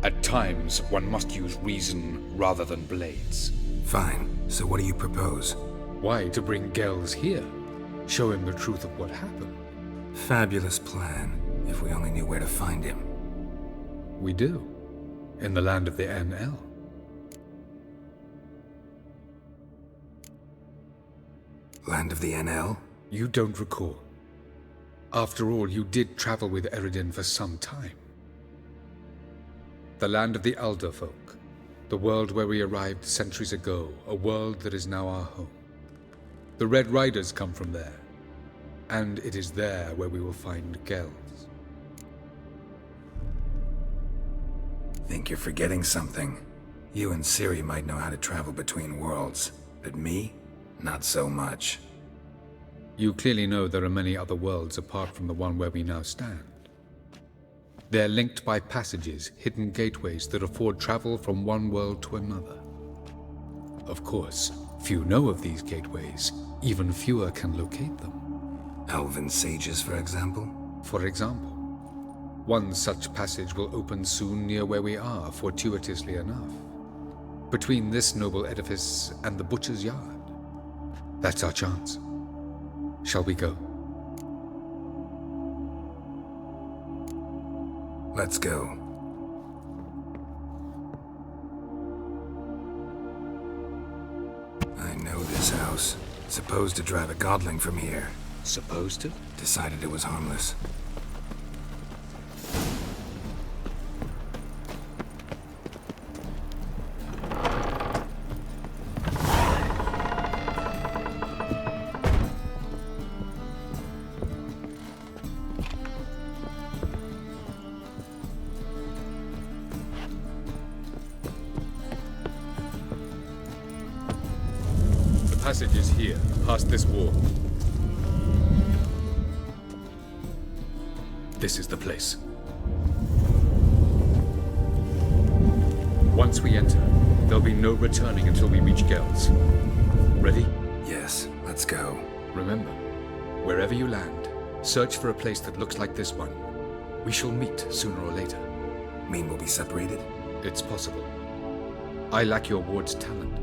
At times, one must use reason rather than blades. Fine. So what do you propose? Why, to bring Gels here. Show him the truth of what happened. Fabulous plan, if we only knew where to find him. We do. In the land of the NL. Land of the NL? You don't recall. After all, you did travel with Eridin for some time. The land of the Alder folk. The world where we arrived centuries ago. A world that is now our home. The Red Riders come from there. And it is there where we will find Gels. Think you're forgetting something. You and Ciri might know how to travel between worlds, but me? Not so much. You clearly know there are many other worlds apart from the one where we now stand. They're linked by passages, hidden gateways that afford travel from one world to another. Of course, few know of these gateways. Even fewer can locate them. Elven sages, for example? For example. One such passage will open soon near where we are, fortuitously enough. Between this noble edifice and the butcher's yard. That's our chance. Shall we go? Let's go. I know this house. Supposed to drive a godling from here. Supposed to? Decided it was harmless. Passage is here, past this wall. This is the place. Once we enter, there'll be no returning until we reach Gels. Ready? Yes, let's go. Remember, wherever you land, search for a place that looks like this one. We shall meet sooner or later. Mean we'll be separated? It's possible. I lack your ward's talent.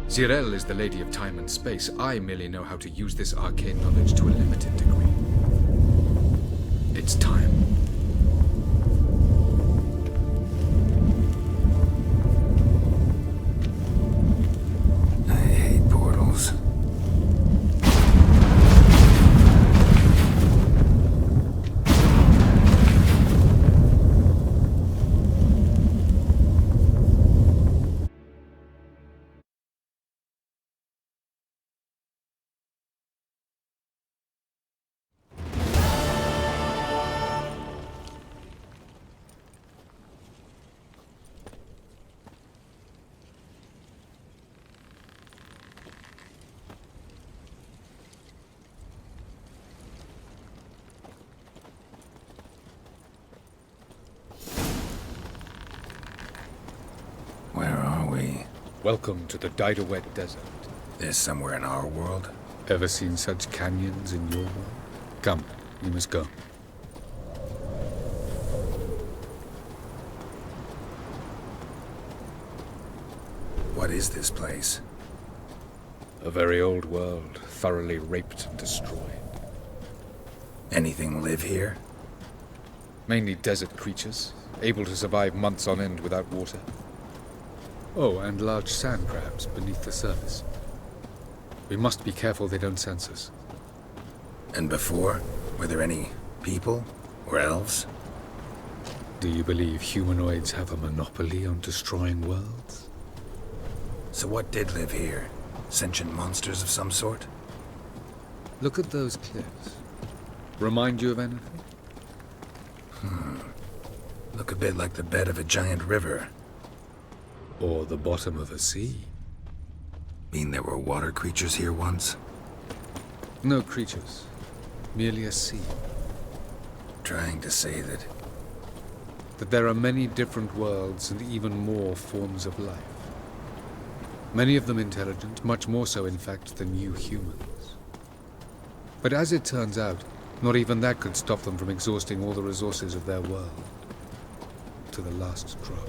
Zirel is the lady of time and space. I merely know how to use this arcane knowledge to a limited degree. It's time. I hate portals. Where are we? Welcome to the Didowet Desert. This somewhere in our world? Ever seen such canyons in your world? Come, we must go. What is this place? A very old world, thoroughly raped and destroyed. Anything live here? Mainly desert creatures, able to survive months on end without water. Oh, and large sand crabs beneath the surface. We must be careful they don't sense us. And before? Were there any people? Or elves? Do you believe humanoids have a monopoly on destroying worlds? So what did live here? Sentient monsters of some sort? Look at those cliffs. Remind you of anything? Look a bit like the bed of a giant river. Or the bottom of a sea? Mean there were water creatures here once? No creatures. Merely a sea. Trying to say that... That there are many different worlds and even more forms of life. Many of them intelligent, much more so in fact than you humans. But as it turns out, not even that could stop them from exhausting all the resources of their world. to the last drop.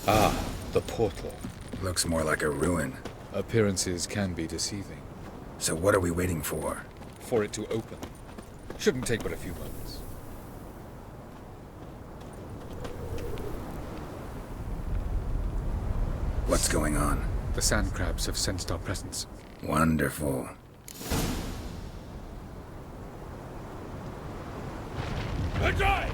Ah, the portal. Looks more like a ruin. Appearances can be deceiving. So what are we waiting for? For it to open. Shouldn't take but a few moments. What's going on? The sand crabs have sensed our presence. Wonderful. Attack!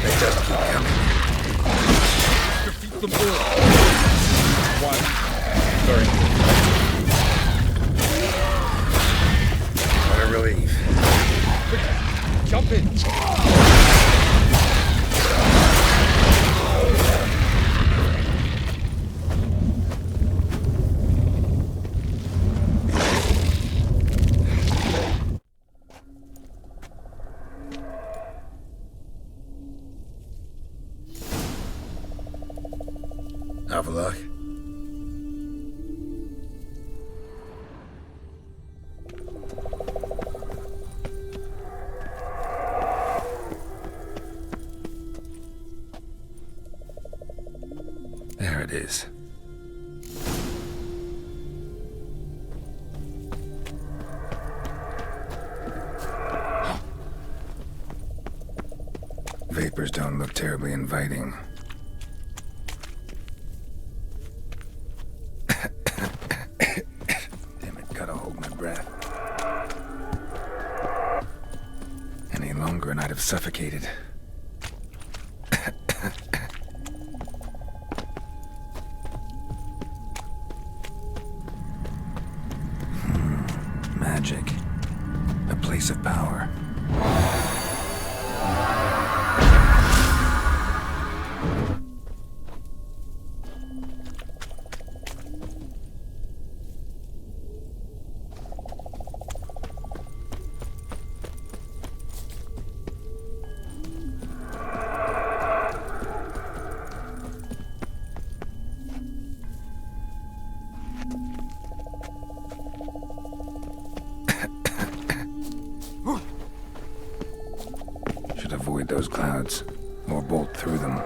They just keep coming. Defeat them all. One. Very good. What a relief. Jump in. Have a look. There it is. Vapors don't look terribly inviting. Damn it, gotta hold my breath. Any longer and I'd have suffocated. Magic. A place of power. Should avoid those clouds, or bolt through them.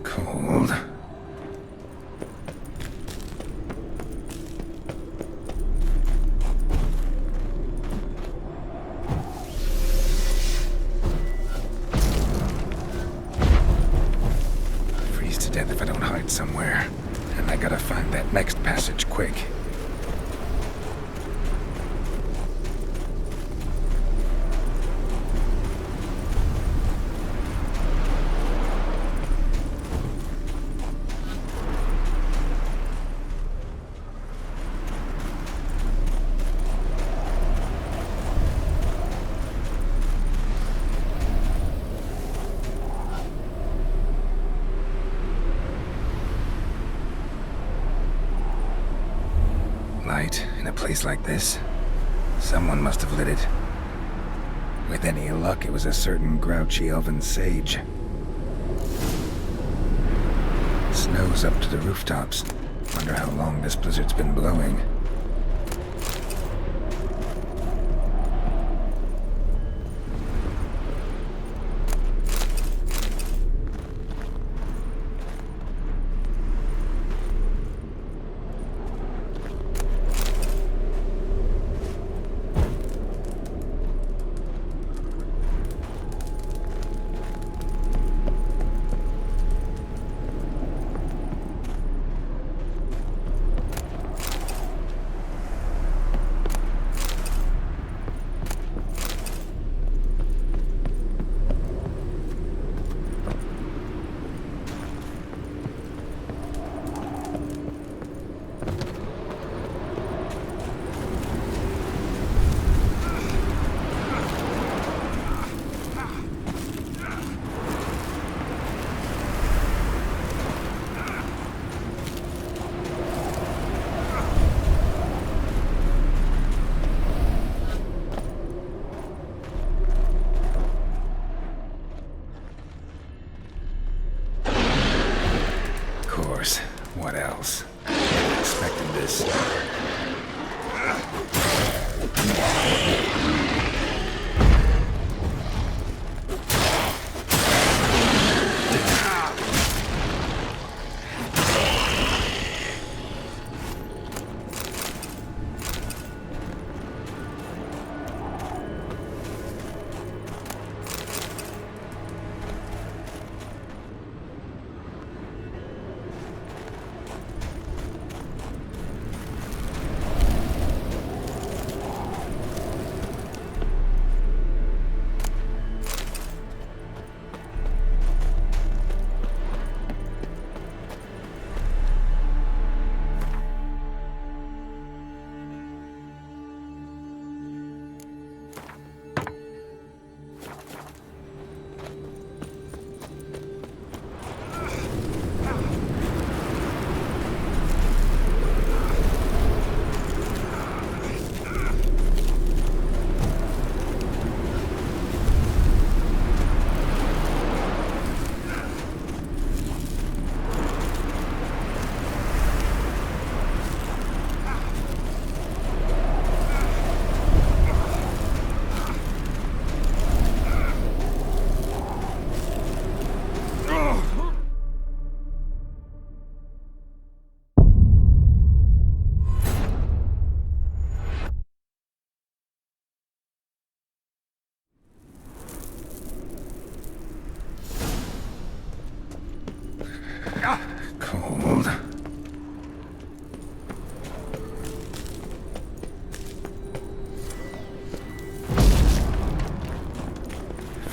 Cold. Freeze to death if I don't hide somewhere. And I gotta find that next passage quick. Light in a place like this? Someone must have lit it. With any luck, it was a certain grouchy elven sage. Snow's up to the rooftops. Wonder how long this blizzard's been blowing.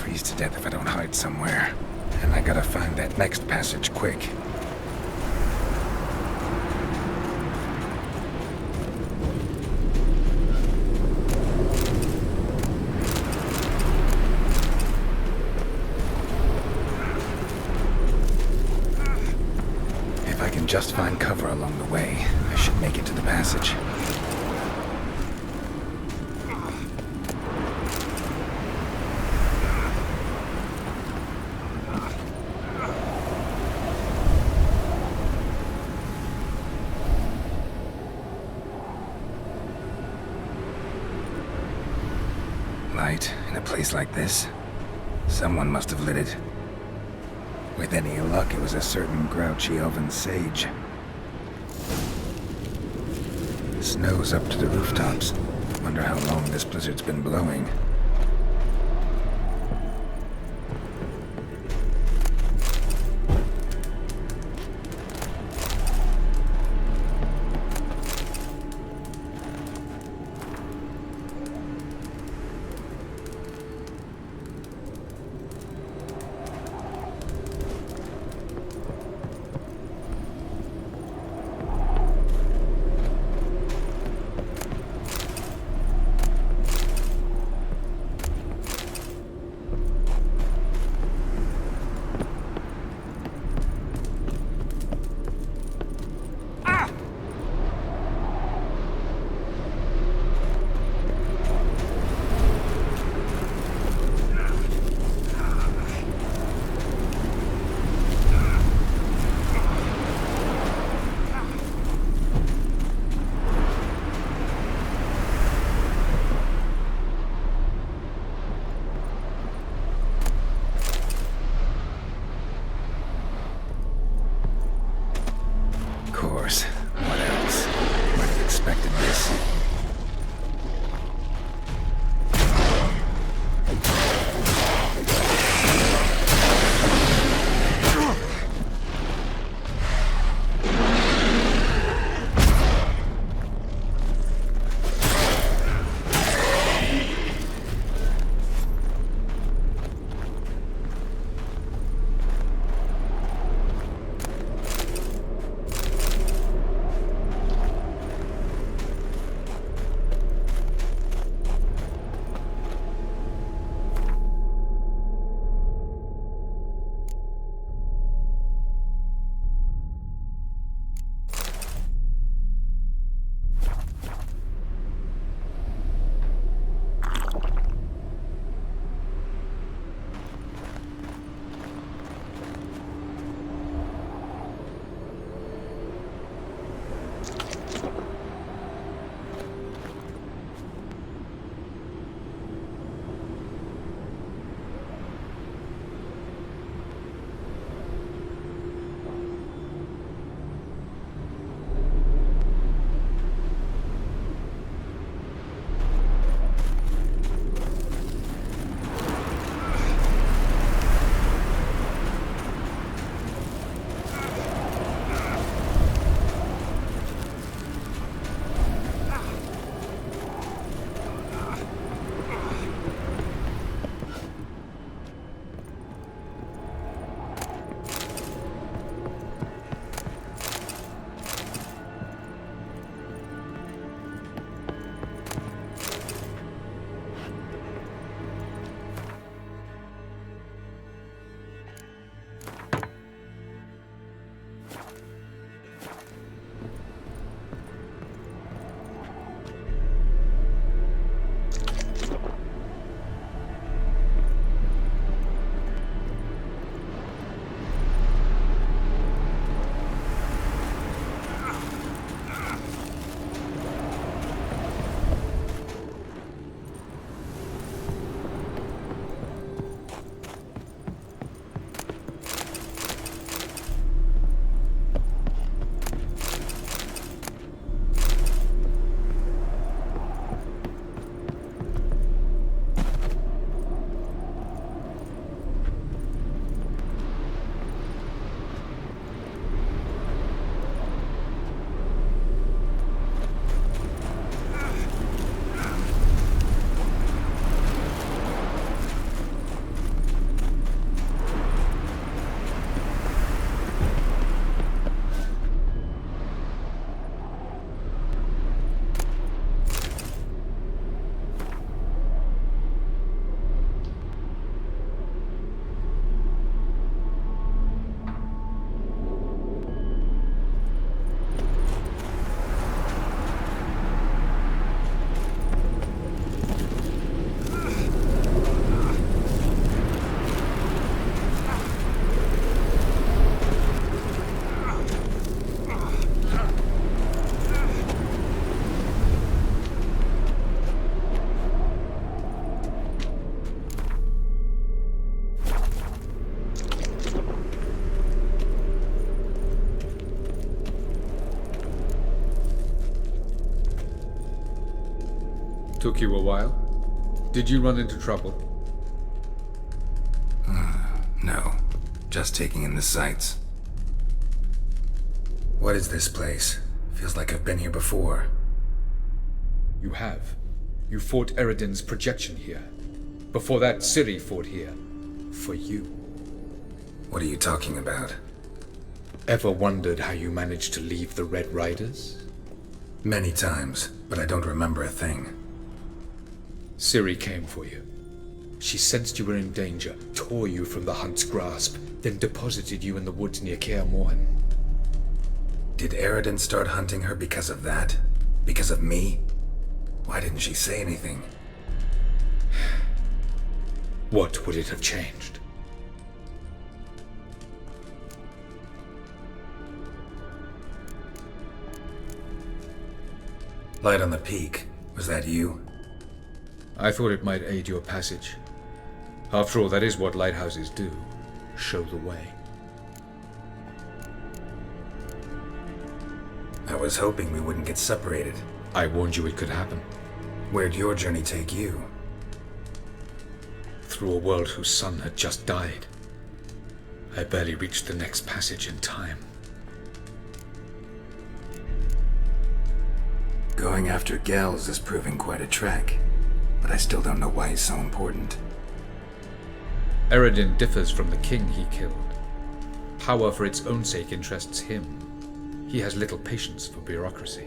freeze to death if I don't hide somewhere. And I gotta find that next passage quick. If I can just find cover along the way, I should make it to the passage. Light in a place like this. Someone must have lit it. With any luck, it was a certain grouchy elven sage. The snow's up to the rooftops. Wonder how long this blizzard's been blowing. Took you a while? Did you run into trouble? No. Just taking in the sights. What is this place? Feels like I've been here before. You have. You fought Eridan's projection here. Before that, Ciri fought here. For you. What are you talking about? Ever wondered how you managed to leave the Red Riders? Many times, but I don't remember a thing. Ciri came for you. She sensed you were in danger, tore you from the Hunt's grasp, then deposited you in the woods near Kaer Morhen. Did Eridan start hunting her because of that? Because of me? Why didn't she say anything? What would it have changed? Light on the peak. Was that you? I thought it might aid your passage. After all, that is what lighthouses do. Show the way. I was hoping we wouldn't get separated. I warned you it could happen. Where'd your journey take you? Through a world whose sun had just died. I barely reached the next passage in time. Going after Gels is proving quite a trek, but I still don't know why he's so important. Eridan differs from the king he killed. Power for its own sake interests him. He has little patience for bureaucracy.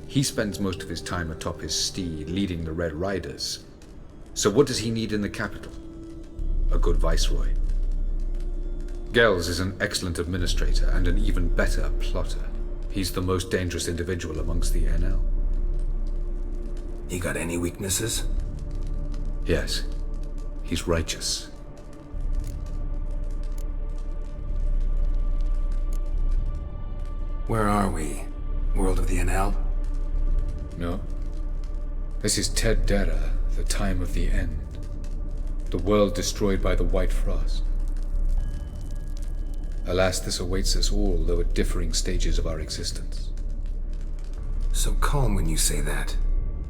He spends most of his time atop his steed, leading the Red Riders. So what does he need in the capital? A good viceroy. Gels is an excellent administrator and an even better plotter. He's the most dangerous individual amongst the NL. You got any weaknesses? Yes. He's righteous. Where are we? World of the NL? No. This is Ted Dera, the time of the end. The world destroyed by the White Frost. Alas, this awaits us all, though at differing stages of our existence. So calm when you say that.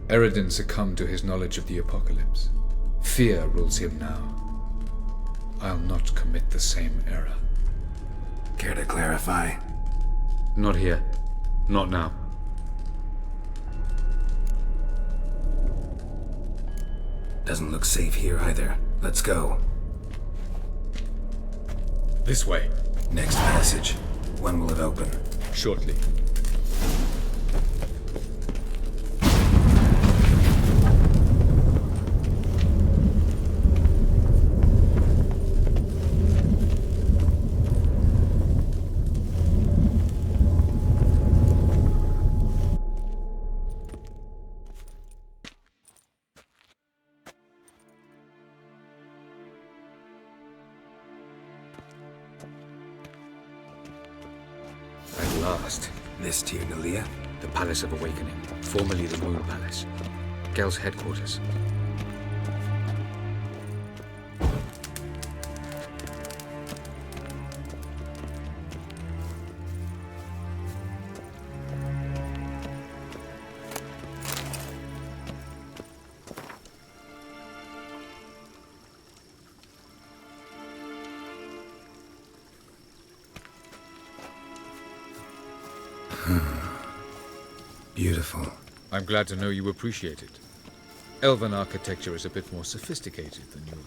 Eridan succumbed to his knowledge of the apocalypse. Fear rules him now. I'll not commit the same error. Care to clarify? Not here. Not now. Doesn't look safe here either. Let's go. This way. Next passage. When will it open? Shortly. At last. This Tyr Nalia? The Palace of Awakening, formerly the Moon Palace. Gel's headquarters. Beautiful. I'm glad to know you appreciate it. Elven architecture is a bit more sophisticated than yours.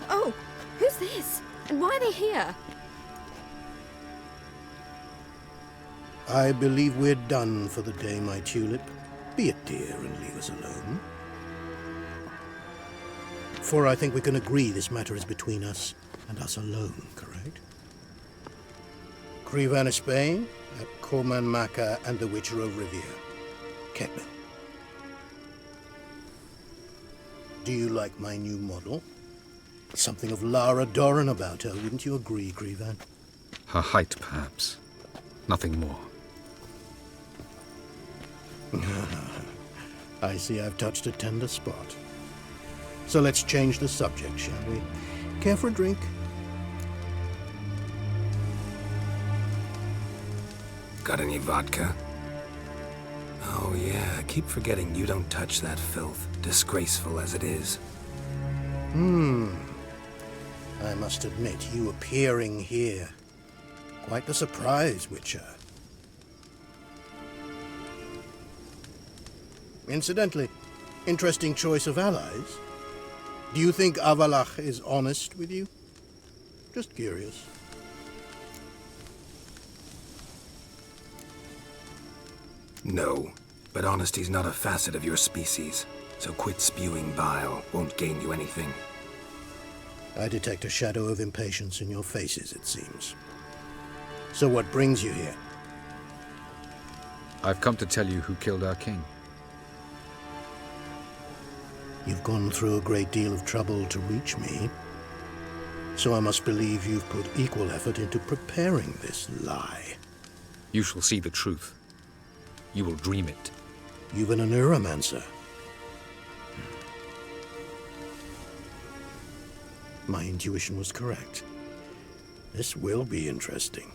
Oh, who's this? And why are they here? I believe we're done for the day, my tulip. Be a dear and leave us alone. For I think we can agree this matter is between us and us alone, correct? Krivan Spain, at Corman Maka and the Witcher of Rivia. Ketman. Do you like my new model? Something of Lara Doran about her, wouldn't you agree, Krivan? Her height, perhaps. Nothing more. I see I've touched a tender spot. So let's change the subject, shall we? Care for a drink? Got any vodka? Oh yeah, I keep forgetting you don't touch that filth, disgraceful as it is. I must admit, you appearing here. Quite the surprise, Witcher. Incidentally, interesting choice of allies. Do you think Avalach is honest with you? Just curious. No, but honesty's not a facet of your species, so quit spewing bile won't gain you anything. I detect a shadow of impatience in your faces, it seems. So what brings you here? I've come to tell you who killed our king. You've gone through a great deal of trouble to reach me, so I must believe you've put equal effort into preparing this lie. You shall see the truth. You will dream it. You've been a neuromancer. My intuition was correct. This will be interesting.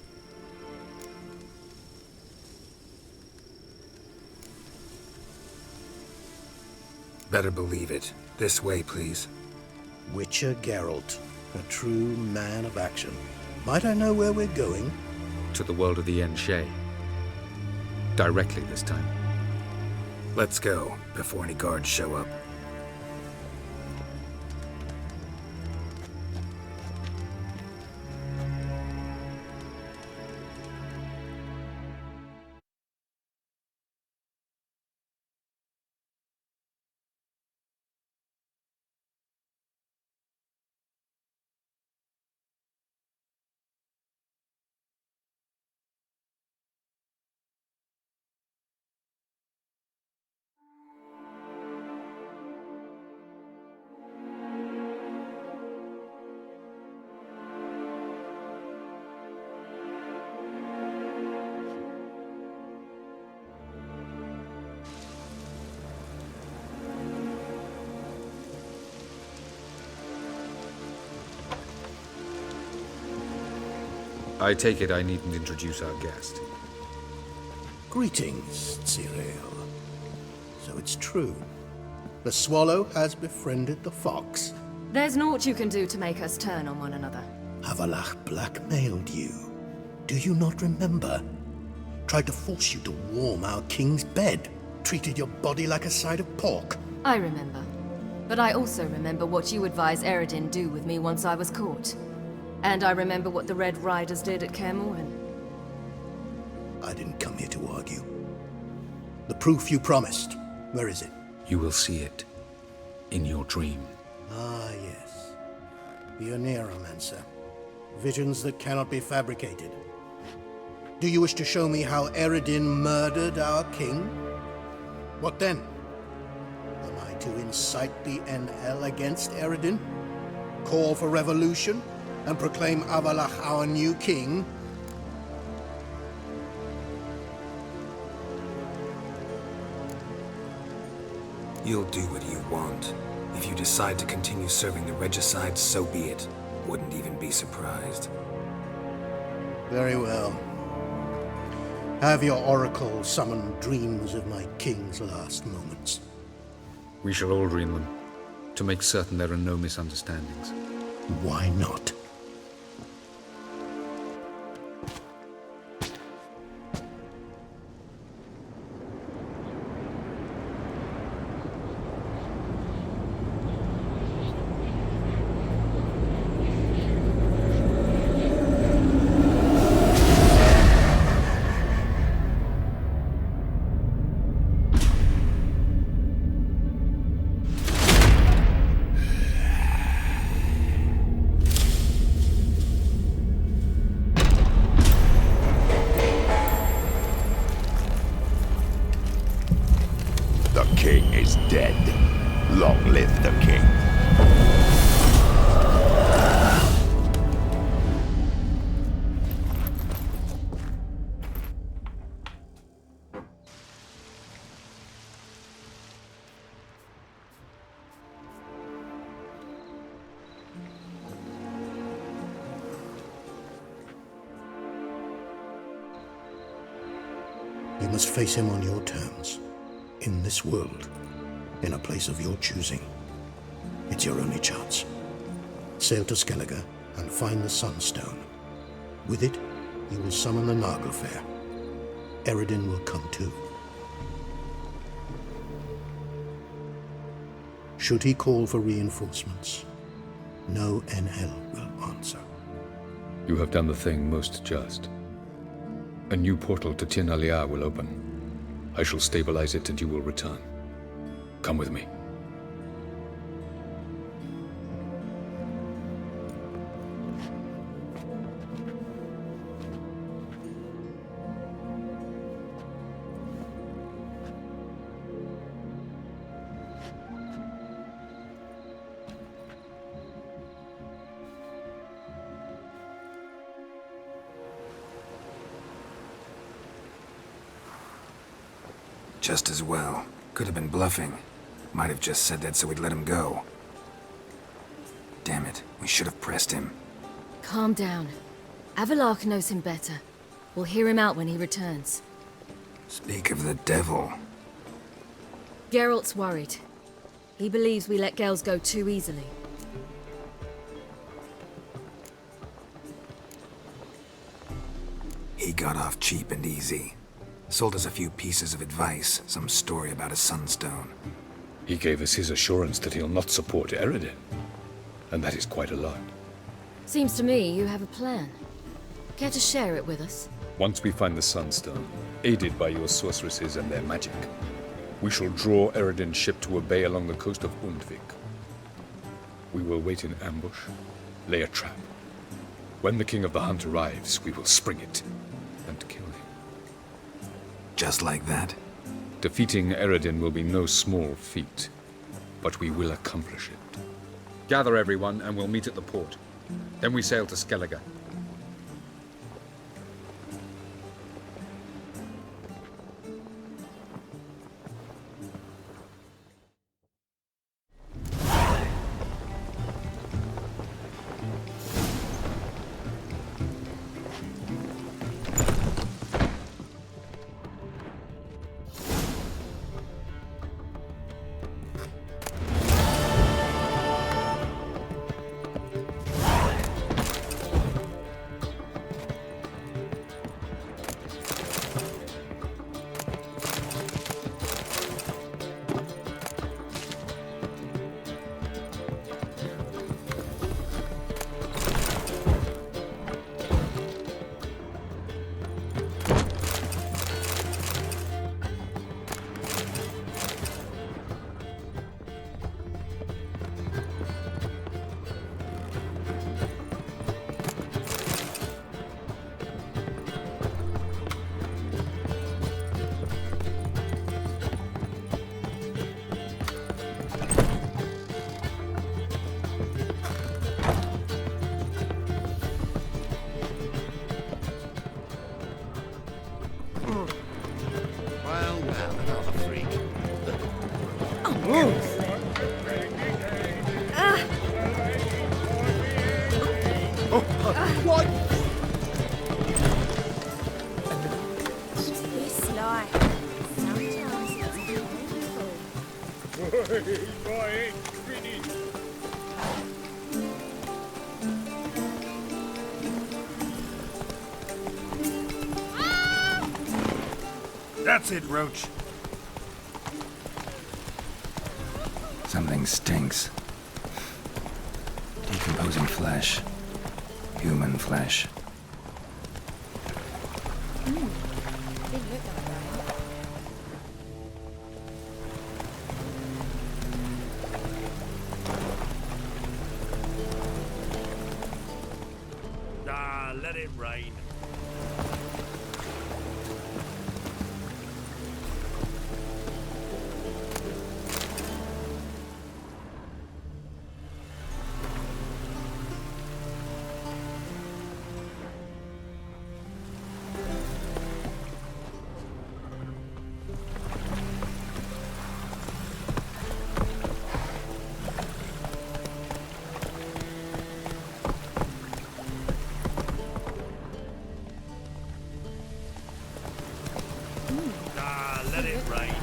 Better believe it. This way, please. Witcher Geralt, a true man of action. Might I know where we're going? To the world of the Enshe. Directly this time. Let's go, before any guards show up. I take it I needn't introduce our guest. Greetings, Cyril. So it's true. The swallow has befriended the fox. There's naught you can do to make us turn on one another. Avalach blackmailed you. Do you not remember? Tried to force you to warm our king's bed. Treated your body like a side of pork. I remember. But I also remember what you advised Eredin do with me once I was caught. And I remember what the Red Riders did at Kaer Morhen. I didn't come here to argue. The proof you promised, where is it? You will see it in your dream. Ah, yes. The Neuromancer. Visions that cannot be fabricated. Do you wish to show me how Eredin murdered our king? What then? Am I to incite the NL against Eredin? Call for revolution? And proclaim Avalach our new king? You'll do what you want. If you decide to continue serving the regicide, so be it. Wouldn't even be surprised. Very well. Have your oracle summon dreams of my king's last moments. We shall all dream them, to make certain there are no misunderstandings. Why not? You must face him on your terms. In this world. In a place of your choosing. It's your only chance. Sail to Skellige and find the Sunstone. With it, you will summon the Nagelfair. Eredin will come too. Should he call for reinforcements, no NL will answer. You have done the thing most just. A new portal to Tir Nalia will open. I shall stabilize it and you will return. Come with me. Just as well. Could have been bluffing. Might have just said that so we'd let him go. Damn it, we should have pressed him. Calm down. Avalark knows him better. We'll hear him out when he returns. Speak of the devil. Geralt's worried. He believes we let Gales go too easily. He got off cheap and easy. Sold us a few pieces of advice, some story about a sunstone. He gave us his assurance that he'll not support Eredin. And that is quite a lot. Seems to me you have a plan. Care to share it with us? Once we find the Sunstone, aided by your sorceresses and their magic, we shall draw Eredin's ship to a bay along the coast of Undvik. We will wait in ambush, lay a trap. When the King of the Hunt arrives, we will spring it and kill him. Just like that? Defeating Eredin will be no small feat, but we will accomplish it. Gather everyone and we'll meet at the port. Then we sail to Skellige. That's it, Roach. Something stinks. Decomposing flesh. Human flesh. Ah, let it rain. rain.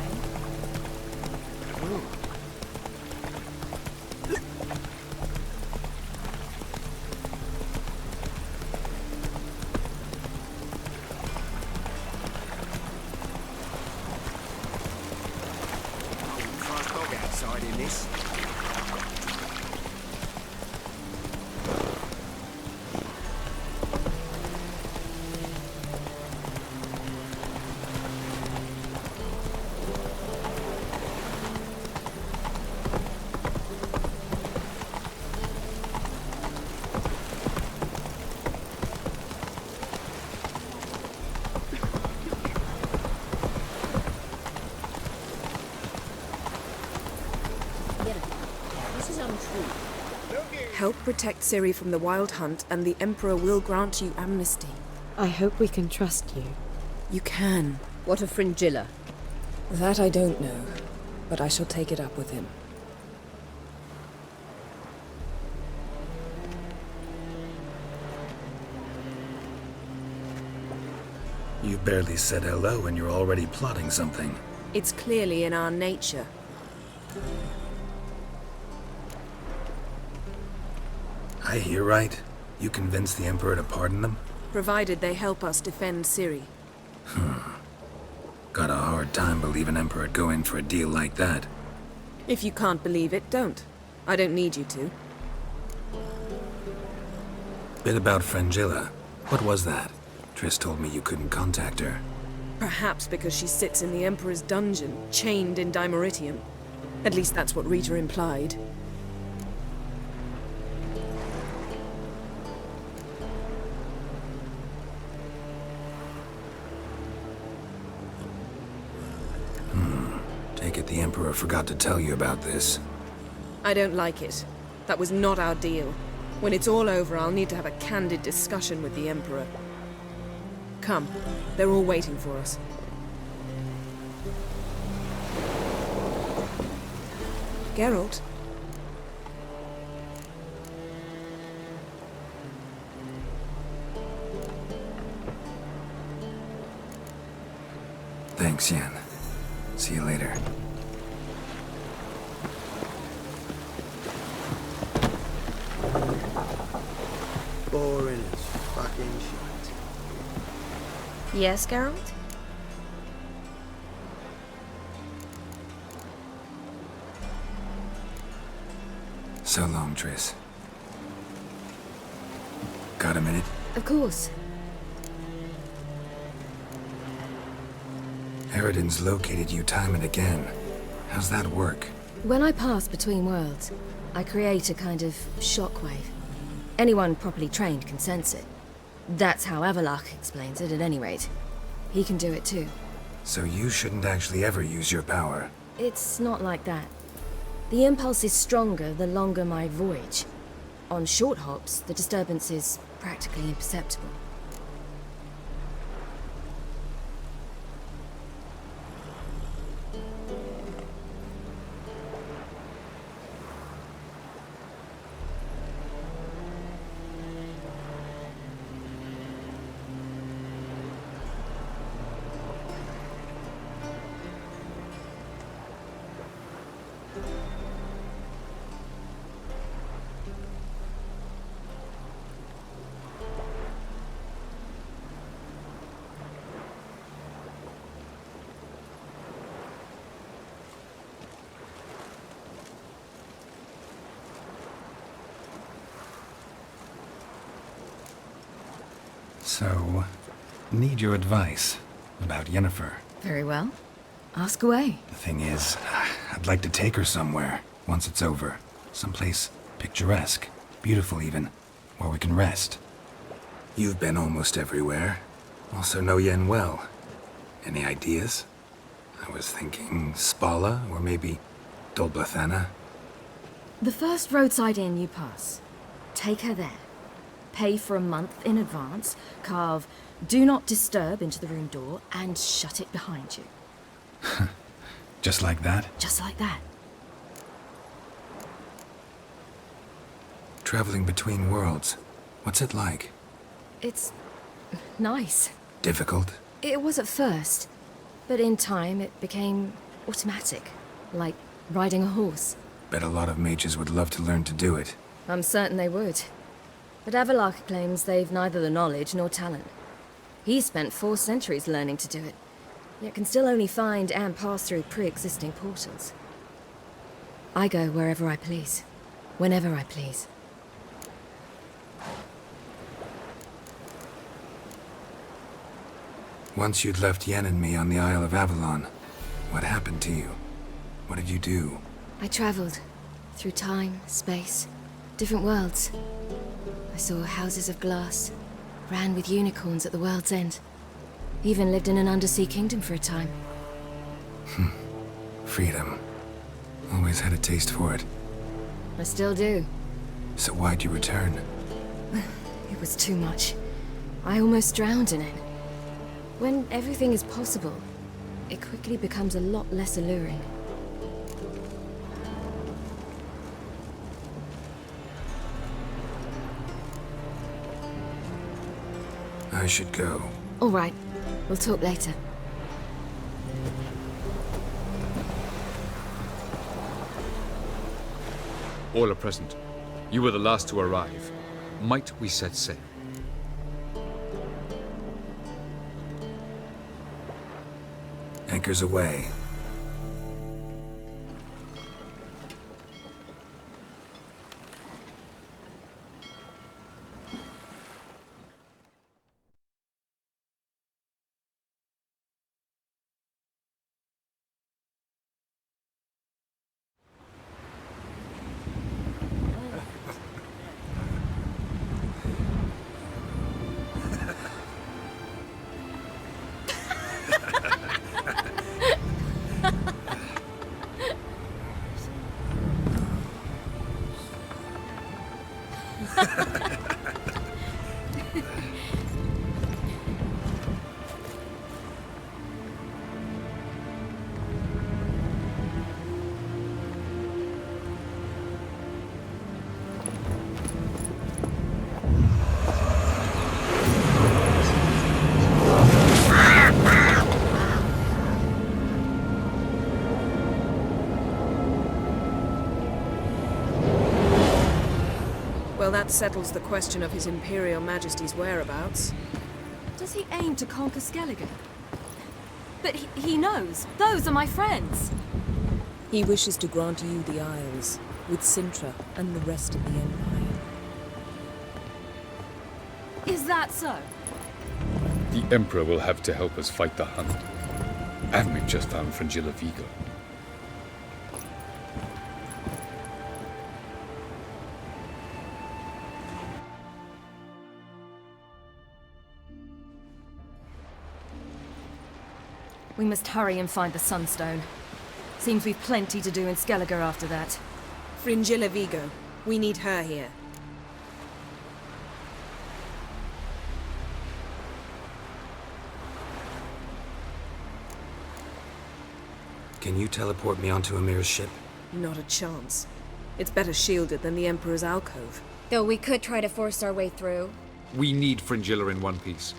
Fast dog outside in this. This is untrue. Help protect Ciri from the Wild Hunt, and the Emperor will grant you amnesty. I hope we can trust you. You can. What of Fringilla? That I don't know, but I shall take it up with him. You barely said hello and you're already plotting something. It's clearly in our nature. I hear right. You convinced the Emperor to pardon them? Provided they help us defend Ciri. Got a hard time believing Emperor'd go in for a deal like that. If you can't believe it, don't. I don't need you to. Bit about Fringilla. What was that? Triss told me you couldn't contact her. Perhaps because she sits in the Emperor's dungeon, chained in Dimeritium. At least that's what Rita implied. Take it the Emperor forgot to tell you about this. I don't like it. That was not our deal. When it's all over, I'll need to have a candid discussion with the Emperor. Come, they're all waiting for us. Geralt? Thanks, Yen. See you later. Boring as fucking shit. Yes, Geralt? So long, Triss. Got a minute? Of course. Eredin's located you time and again. How's that work? When I pass between worlds, I create a kind of shockwave. Anyone properly trained can sense it. That's how Avalok explains it, at any rate. He can do it too. So you shouldn't actually ever use your power. It's not like that. The impulse is stronger the longer my voyage. On short hops, the disturbance is practically imperceptible. So, need your advice about Yennefer. Very well. Ask away. The thing is, I'd like to take her somewhere once it's over. Someplace picturesque, beautiful even, where we can rest. You've been almost everywhere. Also know Yen well. Any ideas? I was thinking Spala, or maybe Dol Blathanna. The first roadside inn you pass. Take her there. Pay for a month in advance, carve "Do Not Disturb" into the room door, and shut it behind you. Just like that? Just like that. Traveling between worlds. What's it like? It's nice. Difficult? It was at first. But in time, it became automatic, like riding a horse. Bet a lot of mages would love to learn to do it. I'm certain they would. But Avalok claims they've neither the knowledge nor talent. He spent 4 centuries learning to do it, yet can still only find and pass through pre-existing portals. I go wherever I please, whenever I please. Once you'd left Yen and me on the Isle of Avalon, what happened to you? What did you do? I traveled through time, space, different worlds. I saw houses of glass, ran with unicorns at the world's end. Even lived in an undersea kingdom for a time. Freedom. Always had a taste for it. I still do. So why'd you return? It was too much. I almost drowned in it. When everything is possible, it quickly becomes a lot less alluring. I should go. All right. We'll talk later. All are present. You were the last to arrive. Might we set sail? Anchors away. Well, that settles the question of His Imperial Majesty's whereabouts. Does he aim to conquer Skellige? But he knows. Those are my friends. He wishes to grant you the Isles, with Sintra and the rest of the Empire. Is that so? The Emperor will have to help us fight the Hunt. And we've just found Fringilla Vigo. We must hurry and find the Sunstone. Seems we've plenty to do in Skellige after that. Fringilla Vigo. We need her here. Can you teleport me onto Amir's ship? Not a chance. It's better shielded than the Emperor's alcove. Though we could try to force our way through. We need Fringilla in one piece.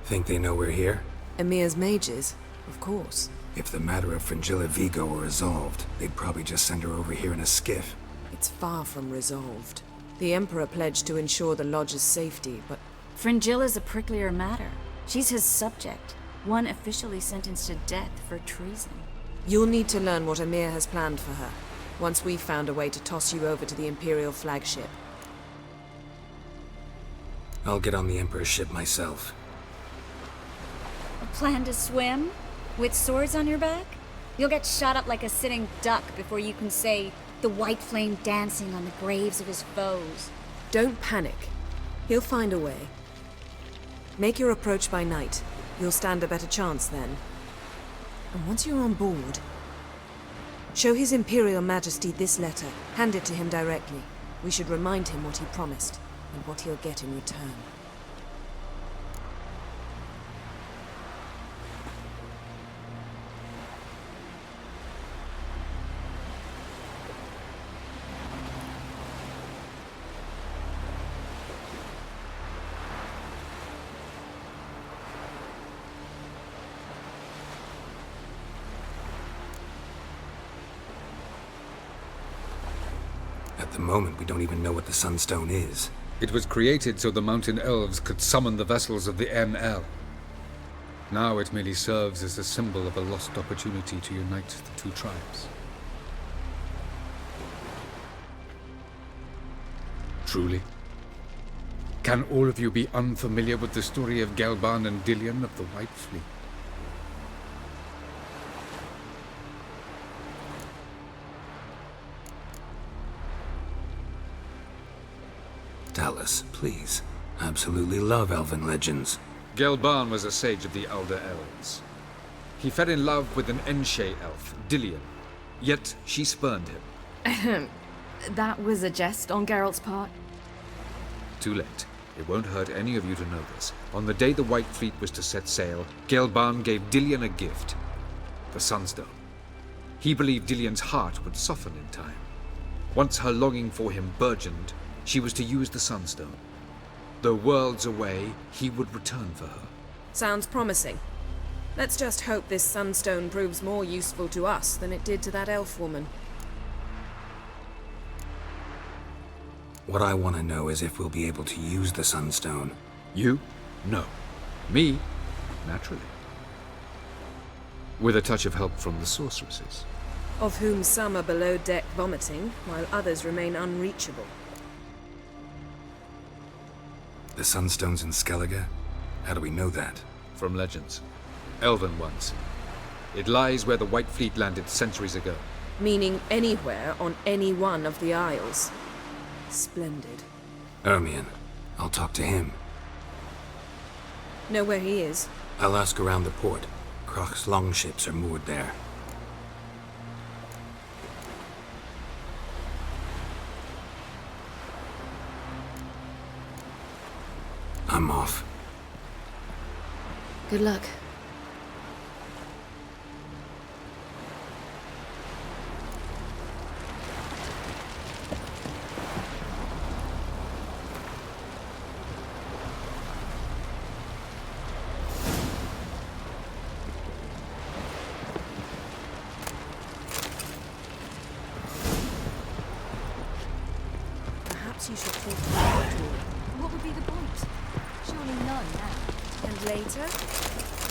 Think they know we're here? Emir's mages? Of course. If the matter of Fringilla Vigo were resolved, they'd probably just send her over here in a skiff. It's far from resolved. The Emperor pledged to ensure the Lodge's safety, but Fringilla's a pricklier matter. She's his subject, one officially sentenced to death for treason. you'll need to learn what Emir has planned for her, once we've found a way to toss you over to the Imperial flagship. I'll get on the Emperor's ship myself. A plan to swim? With swords on your back? You'll get shot up like a sitting duck before you can say, the white flame dancing on the graves of his foes. Don't panic. He'll find a way. Make your approach by night. You'll stand a better chance then. And once you're on board, show His Imperial Majesty this letter. Hand it to him directly. We should remind him what he promised, and what he'll get in return. At the moment, we don't even know what the Sunstone is. It was created so the mountain elves could summon the vessels of the NL. Now it merely serves as a symbol of a lost opportunity to unite the two tribes. Truly? Can all of you be unfamiliar with the story of Gelban and Dillion of the White Fleet? Tell us, please. I absolutely love elven legends. Gelban was a sage of the Elder Elves. He fell in love with an Enshe elf, Dillion, yet she spurned him. That was a jest on Geralt's part. Too late. It won't hurt any of you to know this. On the day the White Fleet was to set sail, Gelban gave Dillion a gift, the Sunstone. He believed Dillion's heart would soften in time. Once her longing for him burgeoned, she was to use the Sunstone. Though worlds away, he would return for her. Sounds promising. Let's just hope this Sunstone proves more useful to us than it did to that elf woman. What I want to know is if we'll be able to use the Sunstone. You? No. Me? Naturally. With a touch of help from the sorceresses. Of whom some are below deck vomiting, while others remain unreachable. The Sunstone's in Skellige? How do we know that? From legends. Elven ones. It lies where the White Fleet landed centuries ago. Meaning anywhere on any one of the Isles. Splendid. Ermion. I'll talk to him. Know where he is? I'll ask around the port. Croc's longships are moored there. I'm off. Good luck. Perhaps you should talk to him. What would be the point? Surely none now. And later,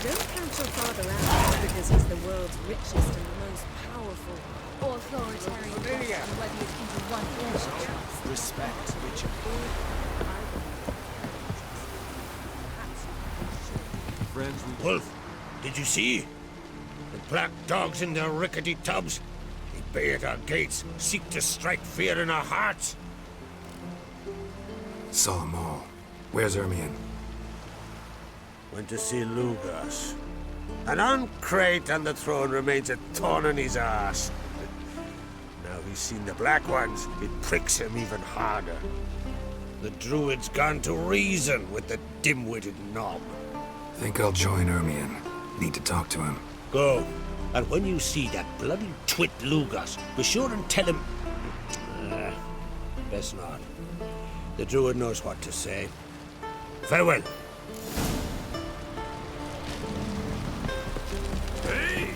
don't count your father out because he's the world's richest and most powerful. Or authoritarian Familiar. on whether you keep one inch of trust. Respect, Richard. Friends, we... Wolf, did you see? The black dogs in their rickety tubs. They bay at our gates, seek to strike fear in our hearts. Saw 'em all. Where's Ermion? Went to see Lugas. An uncrate on the throne remains a thorn in his ass. Now he's seen the Black Ones, it pricks him even harder. The Druid's gone to reason with the dim-witted knob. Think I'll join Ermion. Need to talk to him. Go, and when you see that bloody twit Lugas, be sure and tell him... best not. The Druid knows what to say. Farewell. Hey!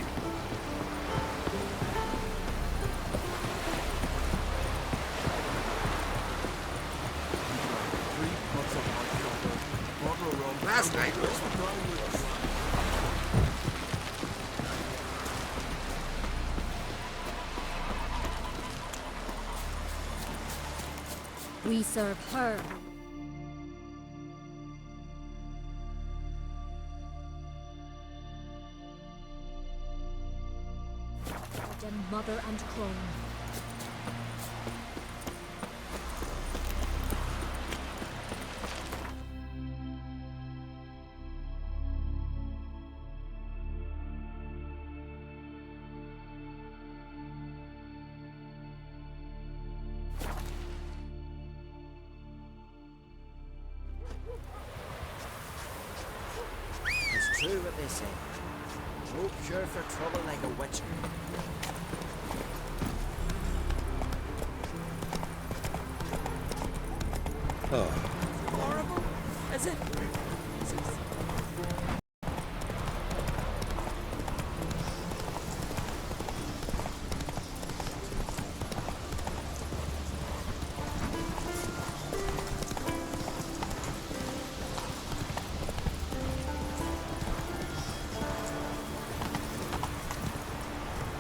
Last night was... We serve her. And mother and crone. It's true what they say. No cure for trouble like a witch. Horrible? As if...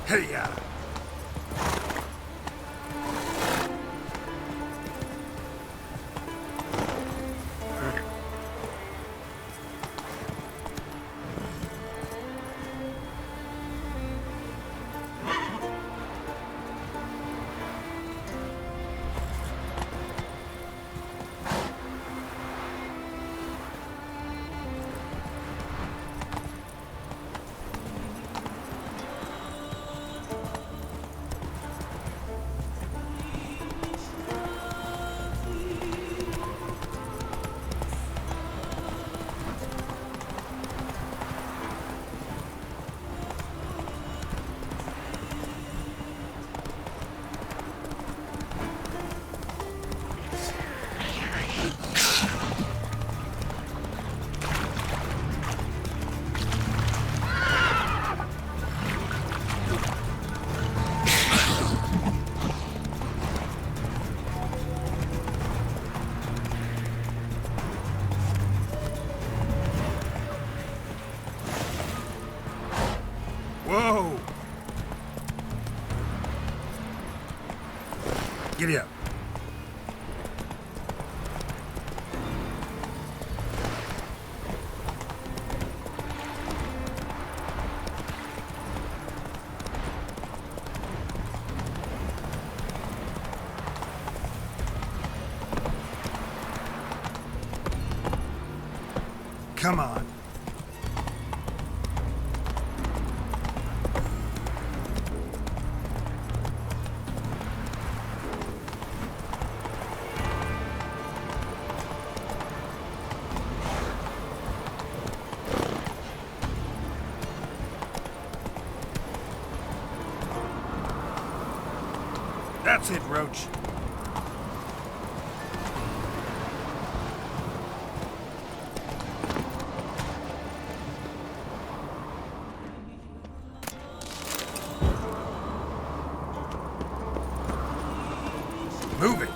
Hey-ya! Whoa! Giddy up. Come on. That's it, Roach. Move it!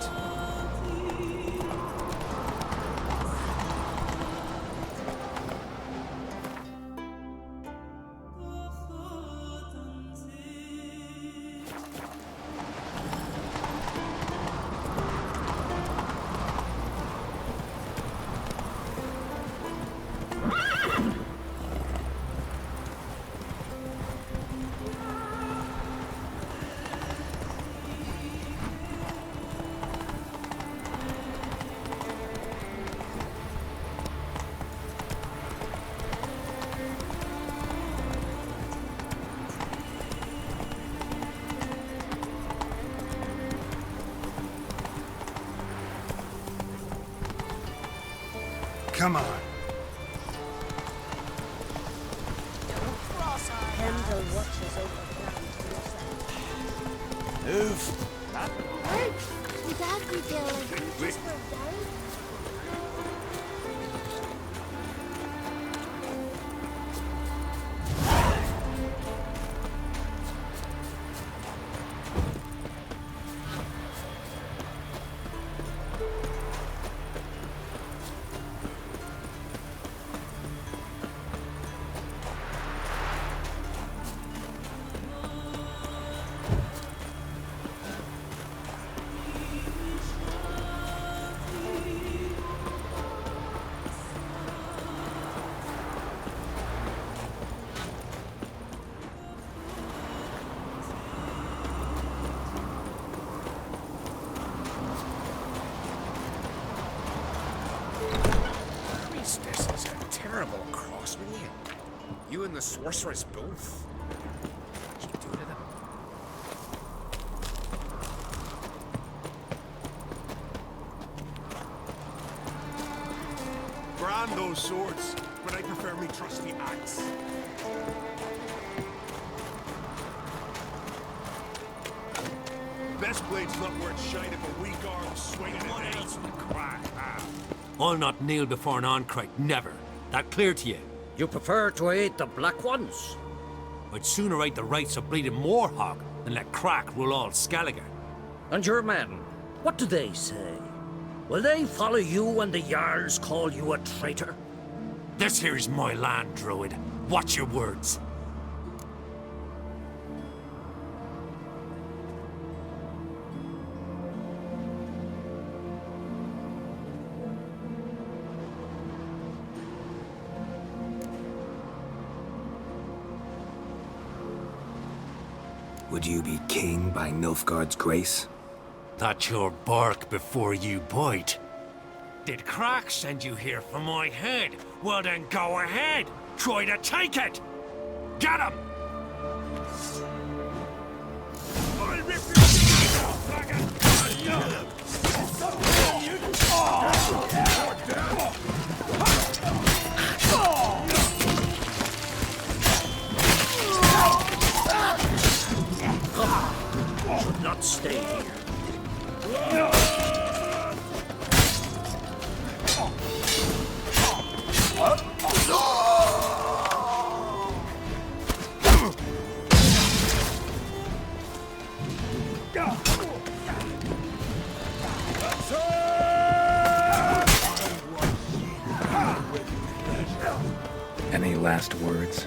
Come on. Kendall watches over the ground to yourself. Move! Would that be the just for a day? Priestess is a terrible cross with you. You and the sorceress both. What'd you do to them? Grand those swords, but I prefer me trusty axe. Best blade's not worth shine if a weak arm swinging it else in the crack. I'll not kneel before an Oncrite, never. That clear to you? You prefer to aid the Black Ones? I'd sooner aid the rights of bleeding Moorhog than let Crack rule all Skellige. And your men, what do they say? Will they follow you when the Jarls call you a traitor? This here's my land, Druid. Watch your words. Would you be king by Nilfgaard's grace? That's your bark before you bite. Did Crack send you here for my head? Well then go ahead! Try to take it! Get him! Should not stay here. Any last words?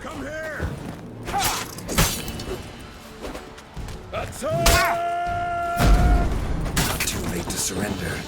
Come here! Not too late to surrender.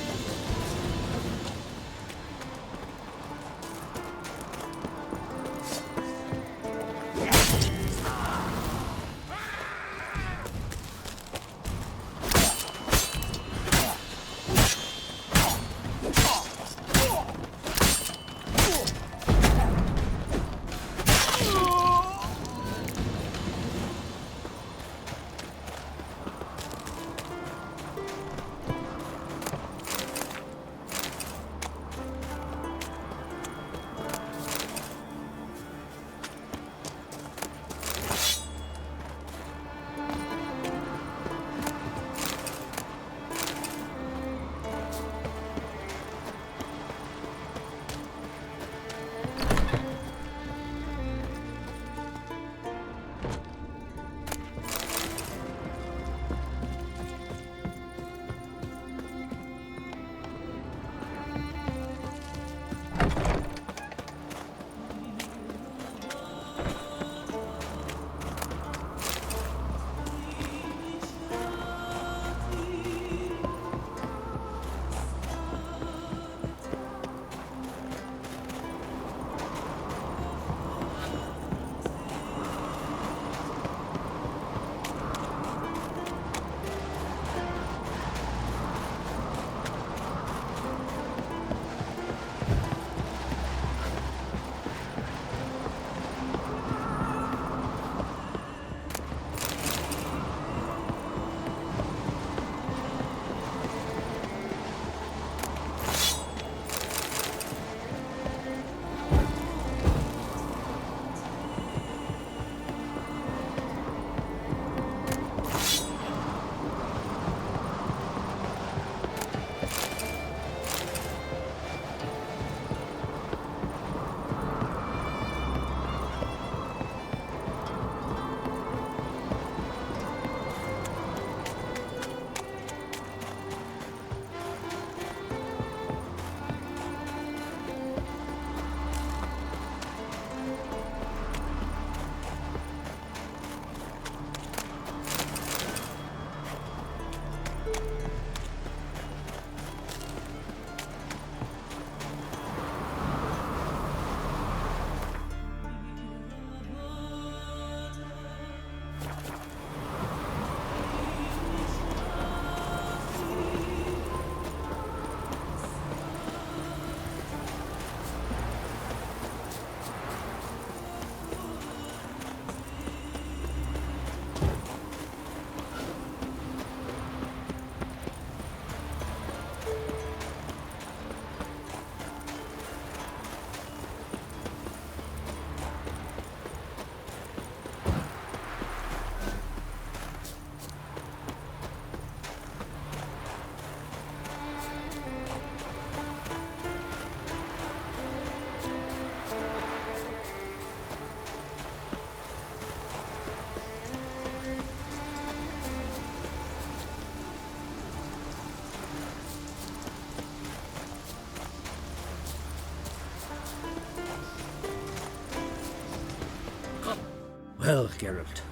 Well, Geralt,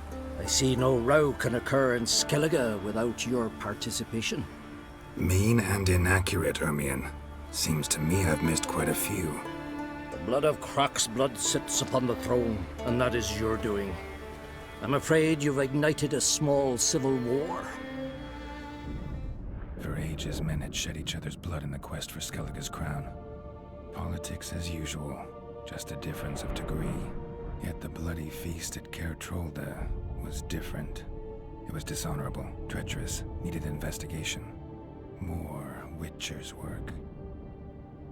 I see no row can occur in Skellige without your participation. Mean and inaccurate, Ermion. Seems to me I've missed quite a few. The blood of Croc's blood sits upon the throne, and that is your doing. I'm afraid you've ignited a small civil war. For ages, men had shed each other's blood in the quest for Skellige's crown. Politics as usual, just a difference of degree. Yet the bloody feast at Caer Trolda was different. It was dishonorable, treacherous, needed investigation. More Witcher's work.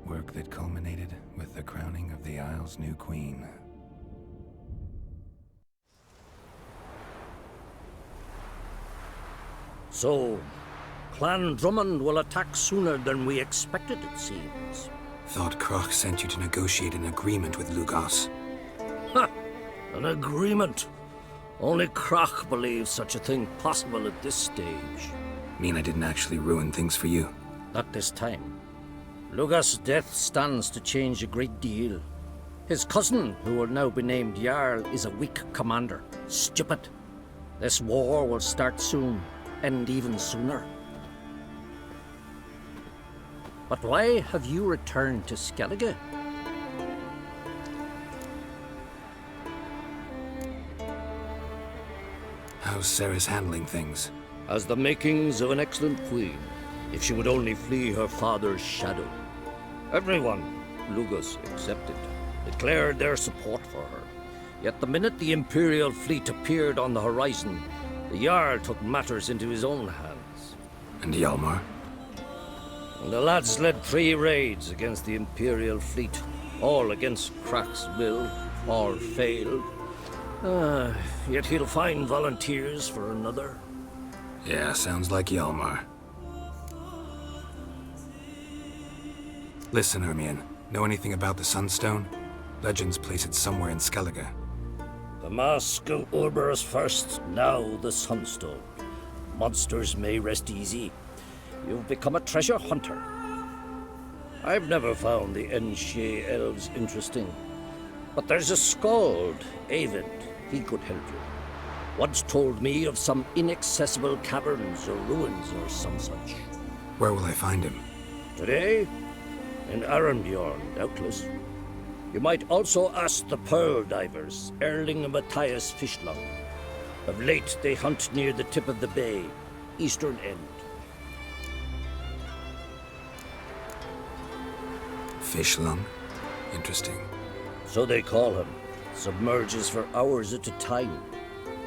Work that culminated with the crowning of the Isle's new queen. So, Clan Drummond will attack sooner than we expected, it seems. Thought Croc sent you to negotiate an agreement with Lugos. Ha! An agreement? Only Croc believes such a thing possible at this stage. Mean I didn't actually ruin things for you? Not this time. Lugos' death stands to change a great deal. His cousin, who will now be named Jarl, is a weak commander. Stupid. This war will start soon, end even sooner. But why have you returned to Skellige? How's Sarah's handling things? Has the makings of an excellent queen, if she would only flee her father's shadow. Everyone, Lugos excepted, declared their support for her. Yet the minute the Imperial fleet appeared on the horizon, the Jarl took matters into his own hands. And Hjalmar? The lads led 3 raids against the Imperial fleet, all against Croc's will, all failed. Yet he'll find volunteers for another. Yeah, sounds like Hjalmar. Listen, Ermion, know anything about the Sunstone? Legends place it somewhere in Skellige. The mask of Urber's first, now the Sunstone. Monsters may rest easy. You've become a treasure hunter. I've never found the Enshe elves interesting. But there's a skald, Avid. He could help you. Once told me of some inaccessible caverns or ruins or some such. Where will I find him? Today? In Arenbjorn, doubtless. You might also ask the Pearl Divers, Erling and Matthias Fishlung. Of late, they hunt near the tip of the bay, eastern end. Fishlung? Interesting. So they call him. Submerges for hours at a time.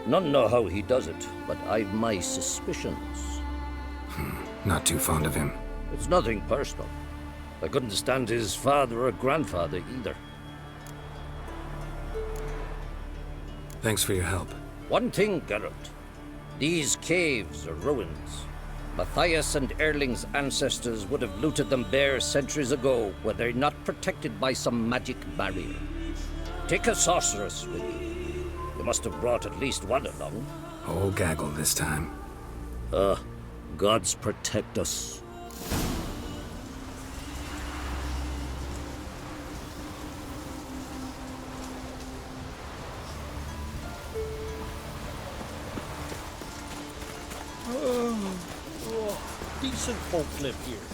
None know how he does it, but I've my suspicions. Not too fond of him. It's nothing personal. I couldn't stand his father or grandfather either. Thanks for your help. One thing, Geralt. These caves are ruins. Matthias and Erling's ancestors would have looted them bare centuries ago were they not protected by some magic barrier. Take a sorceress with you. You must have brought at least one along. Whole gaggle this time. Gods protect us. Decent folk live here.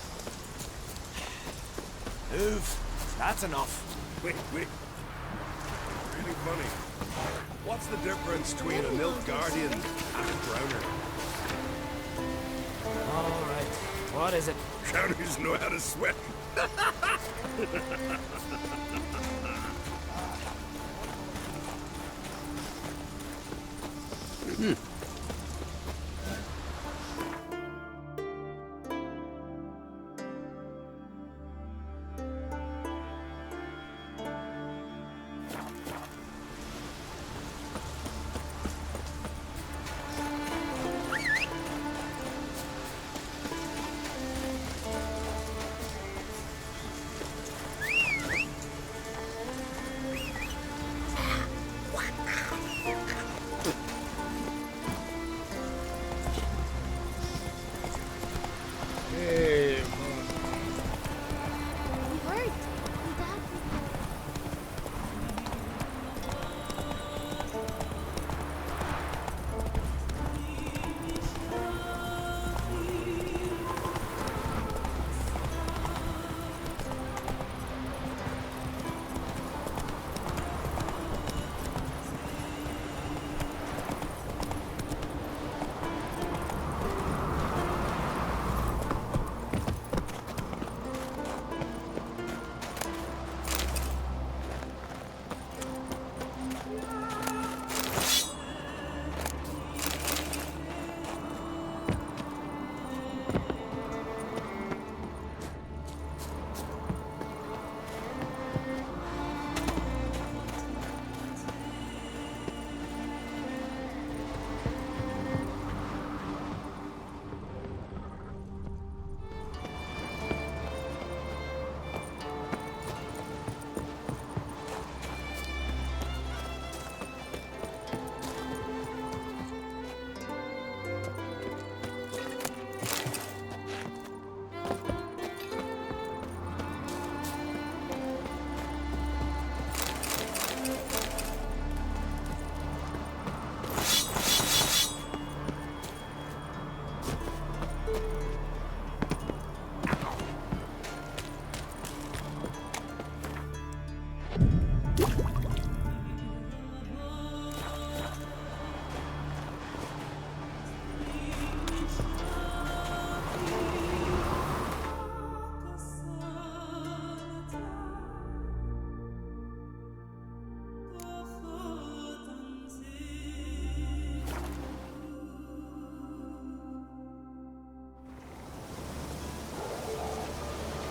Move. That's enough. Wait. Really funny. What's the difference between a Nilfgaardian and a drowner? All right. What is it? Drowners know how to swim.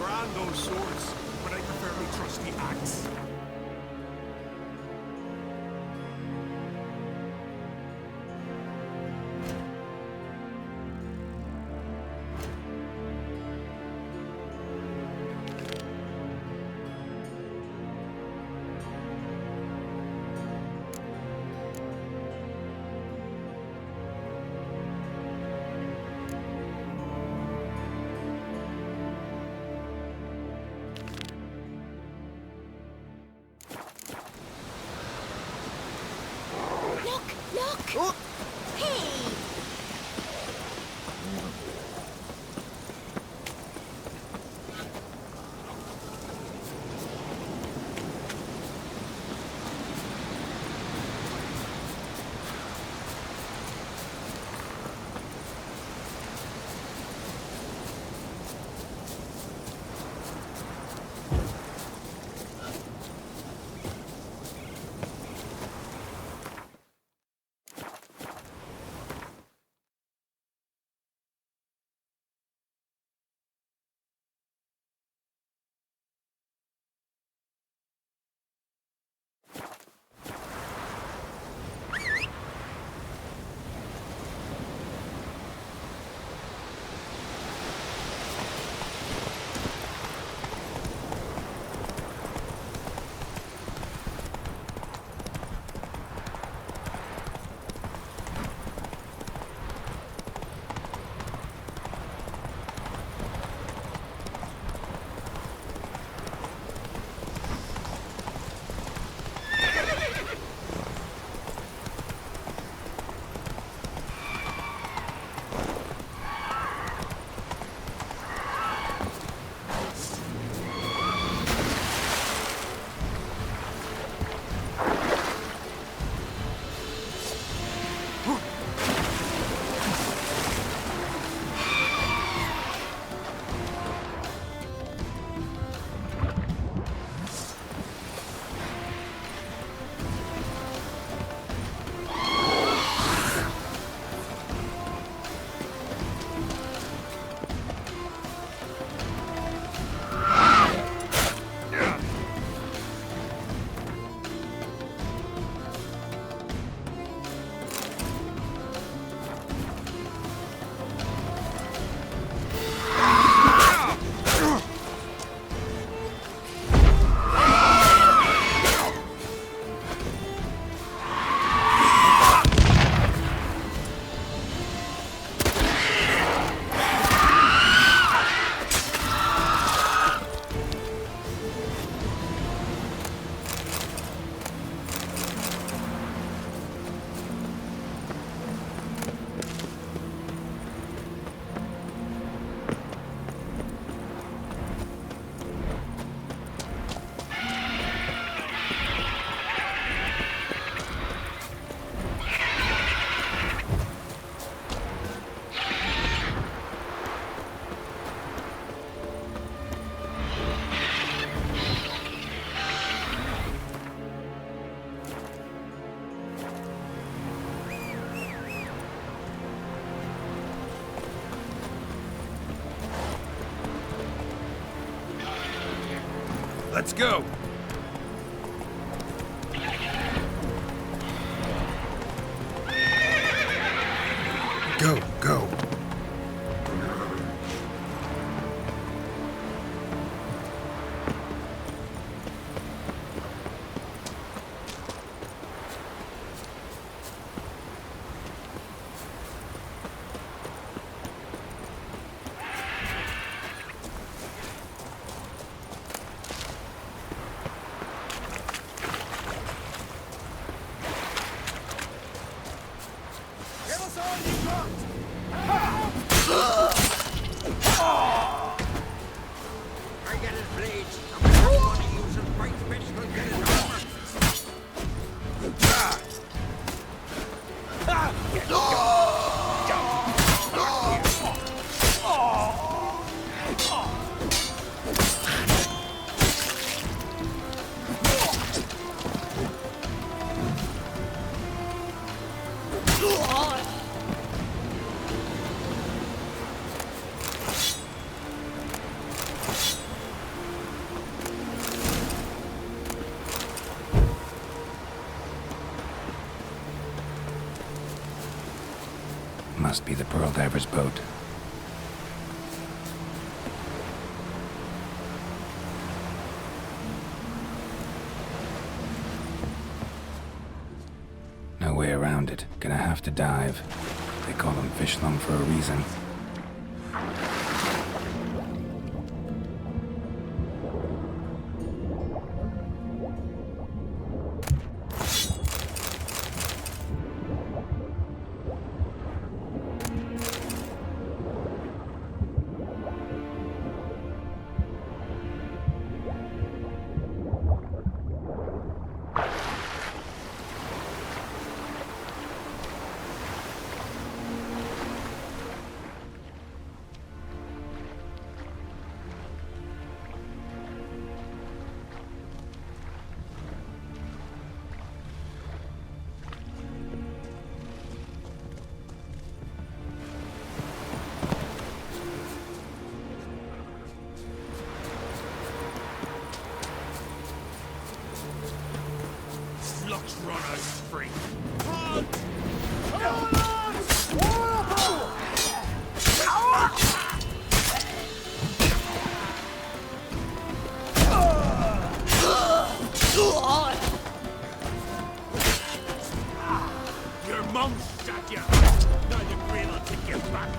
Grand those swords, but I prefer me trusty axe. Look! Hey! Let's go! Go. Must be the Pearl Diver's boat. No way around it. Gonna have to dive. They call them fish lung for a reason. Slugs runners free. Your mum shot you. Now you're grateful to get back.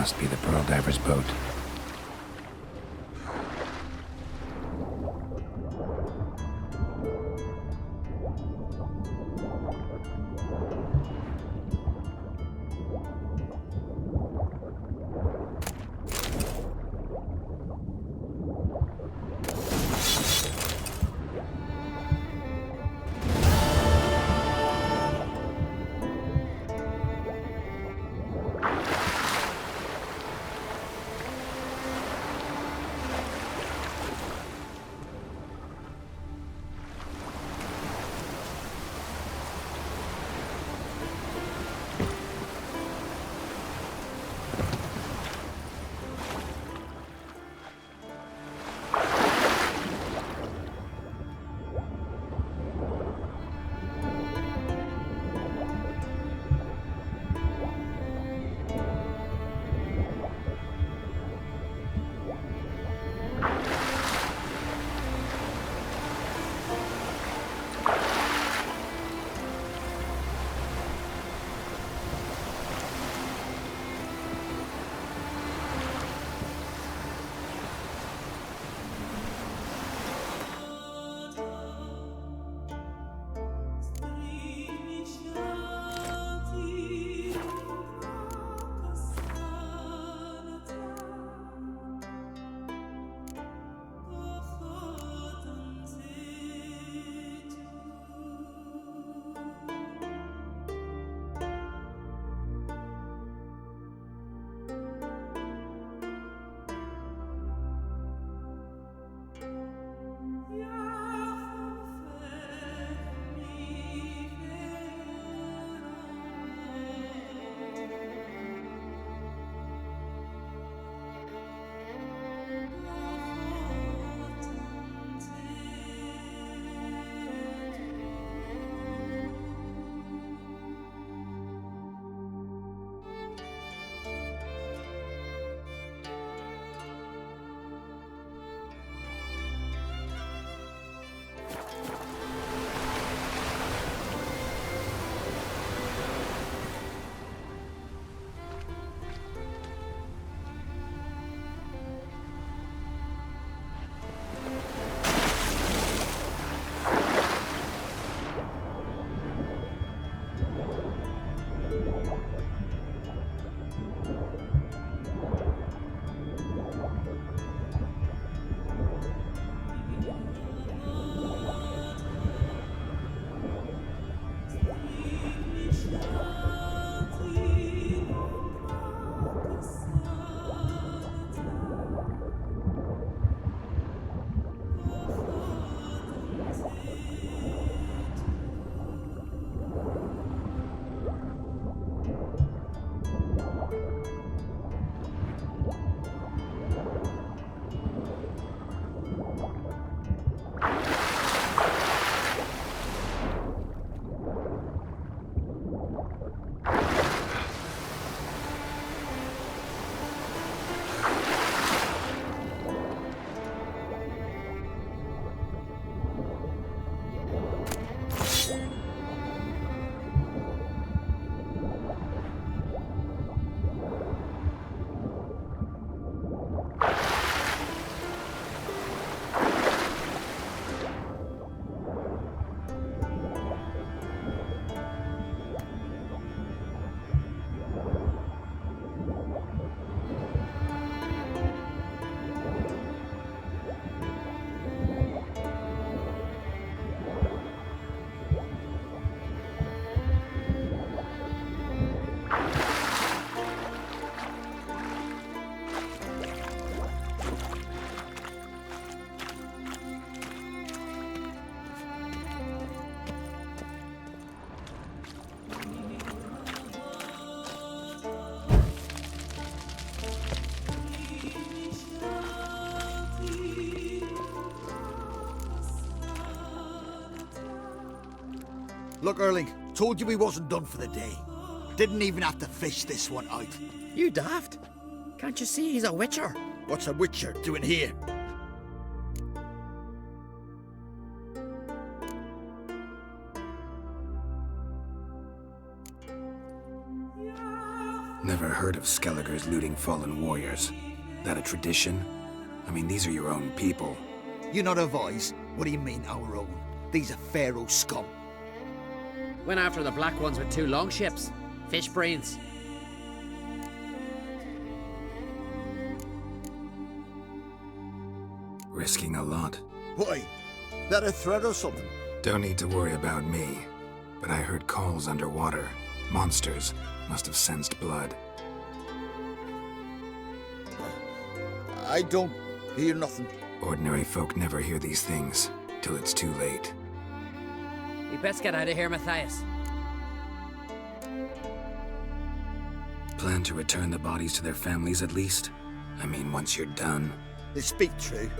must be the Pearl Diver's boat. Look, Erling, told you we wasn't done for the day. Didn't even have to fish this one out. You daft? Can't you see he's a witcher? What's a witcher doing here? Never heard of Skelliger's looting fallen warriors. That a tradition? I mean, these are your own people. You're not a voice. What do you mean, our own? These are Pharaoh scum. Went after the black ones with 2 longships. Fish brains. Risking a lot. Why? That a threat or something? Don't need to worry about me. But I heard calls underwater. Monsters must have sensed blood. I don't hear nothing. Ordinary folk never hear these things till it's too late. We best get out of here, Matthias. Plan to return the bodies to their families at least? I mean, once you're done. They speak true.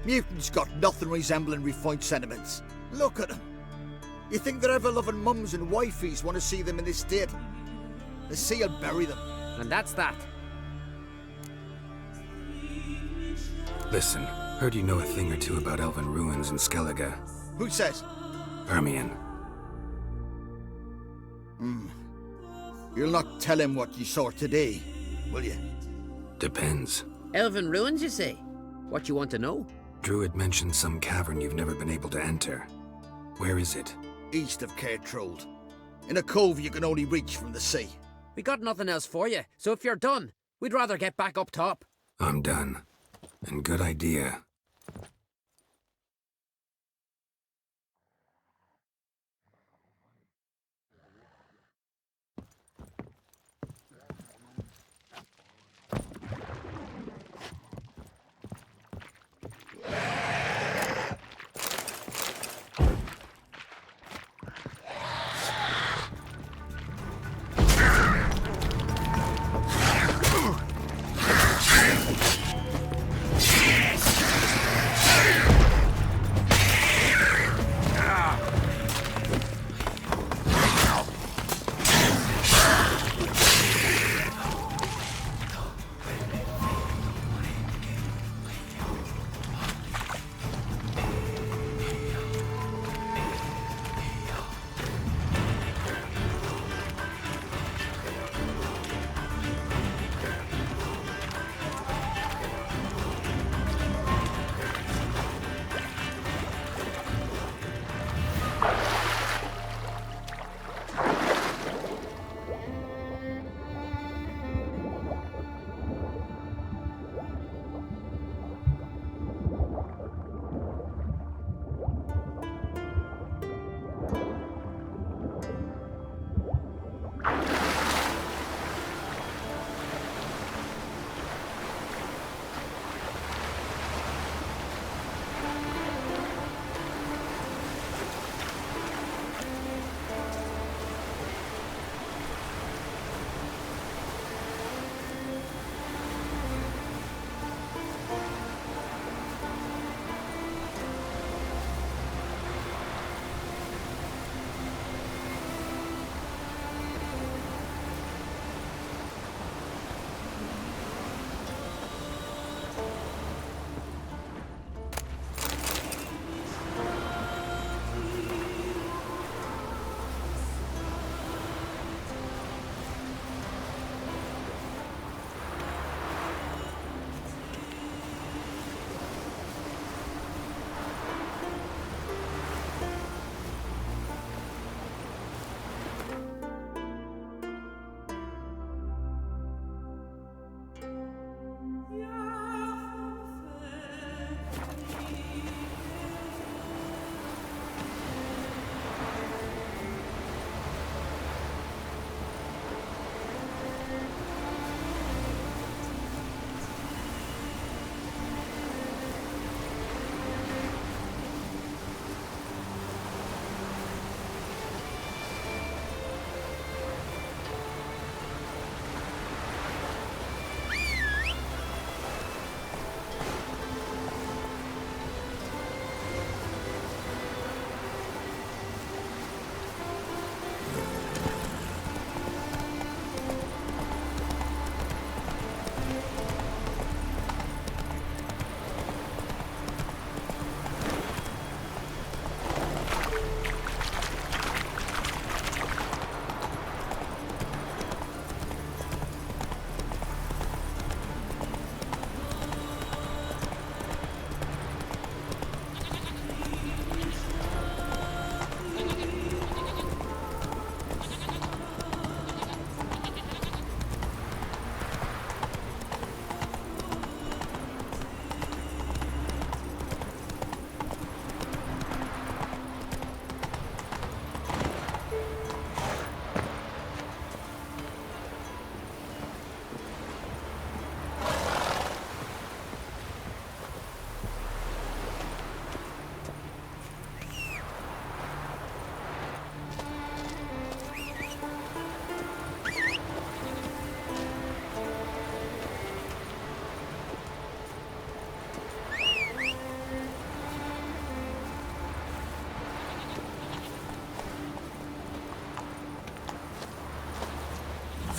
Mutants got nothing resembling refined sentiments. Look at them. You think their ever-loving mums and wifeys want to see them in this state? The sea will bury them. And that's that. Listen, heard you know a thing or two about elven ruins in Skellige. Who says? Hermione. You'll not tell him what you saw today, will you? Depends. Elven ruins, you say? What you want to know? Druid mentioned some cavern you've never been able to enter. Where is it? East of Cairtrold. In a cove you can only reach from the sea. We got nothing else for you, so if you're done, we'd rather get back up top. I'm done. And good idea.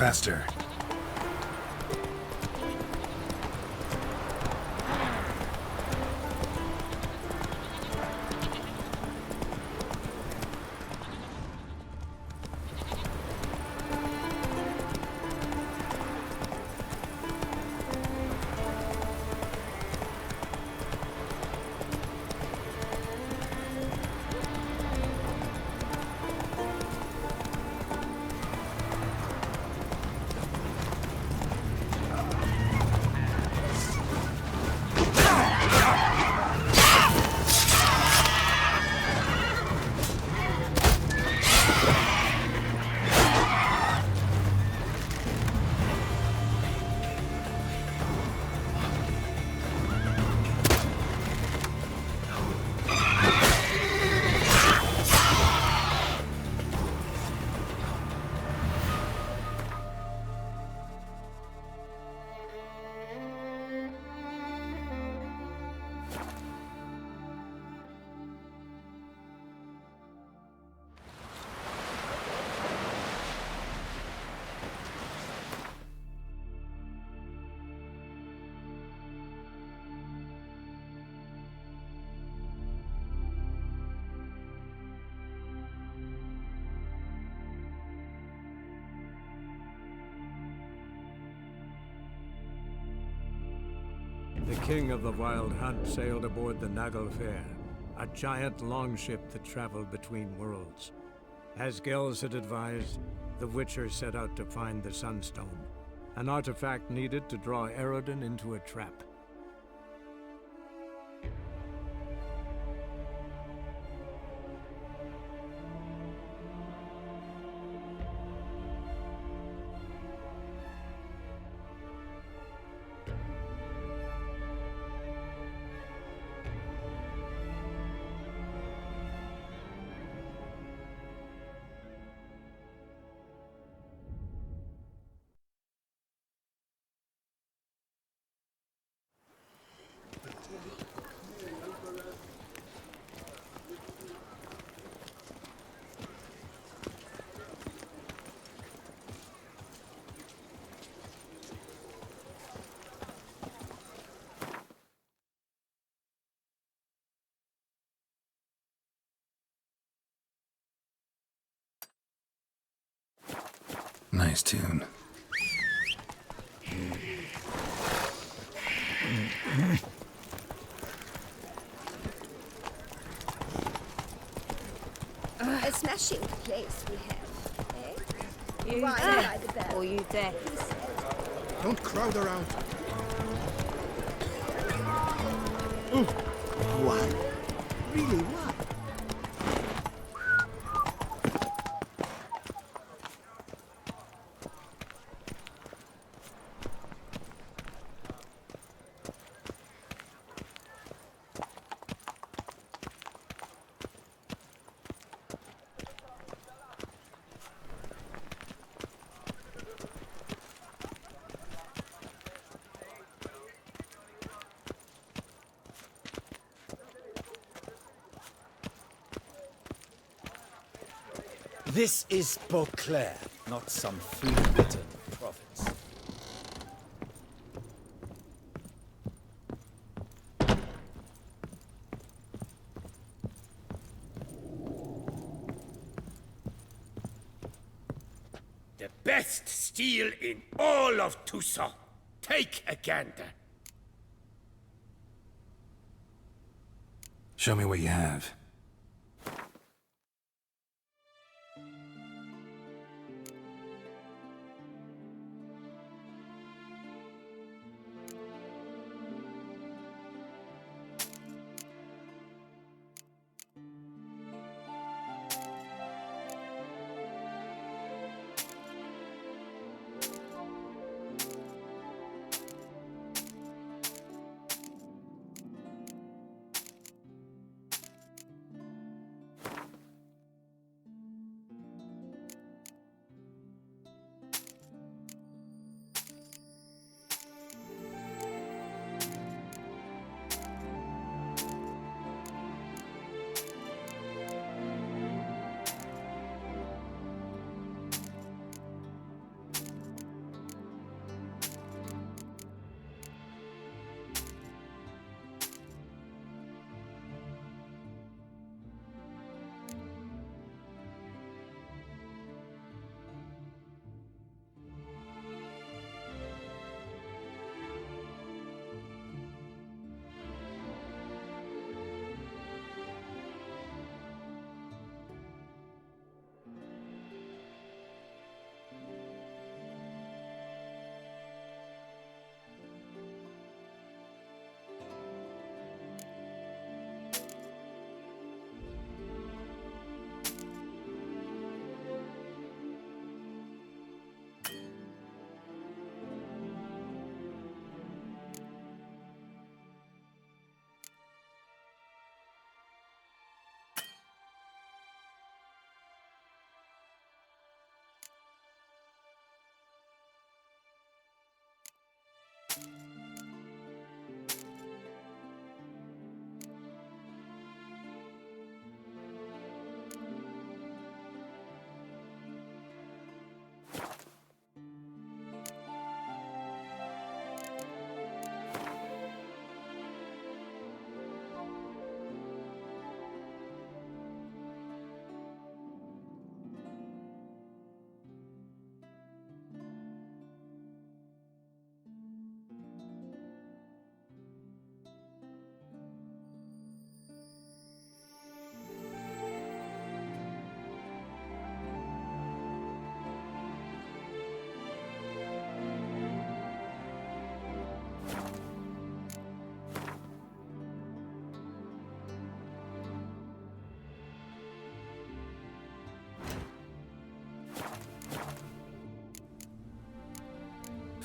Faster. The king of the Wild Hunt sailed aboard the Naglfar, a giant longship that traveled between worlds. As Gels had advised, the Witcher set out to find the Sunstone, an artifact needed to draw Eredin into a trap. Nice tune. A smashing place we have, eh? You Right there, by the bell. or you there? Don't crowd around. What? Really, what? This is Beauclair, not some flea-bitten province. The best steel in all of Toussaint. Take a gander. Show me what you have.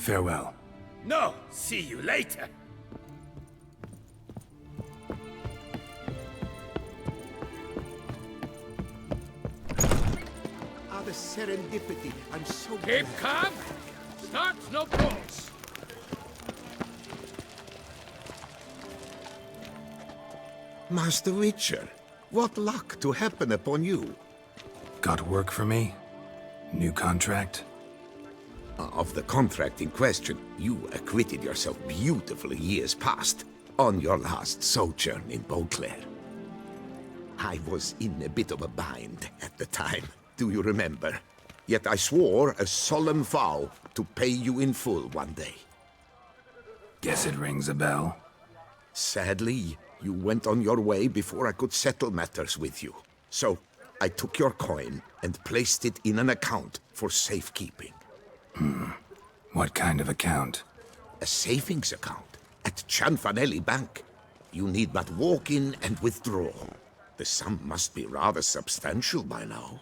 Farewell. No, see you later. Ah, the serendipity. I'm so Keep calm. Start no balls. Master Witcher, what luck to happen upon you. Got work for me? New contract? Of the contract in question, you acquitted yourself beautifully years past on your last sojourn in Beauclair. I was in a bit of a bind at the time, do you remember? Yet I swore a solemn vow to pay you in full one day. Guess it rings a bell. Sadly, you went on your way before I could settle matters with you. So, I took your coin and placed it in an account for safekeeping. What kind of account? A savings account at Cianfanelli Bank. You need but walk in and withdraw. The sum must be rather substantial by now.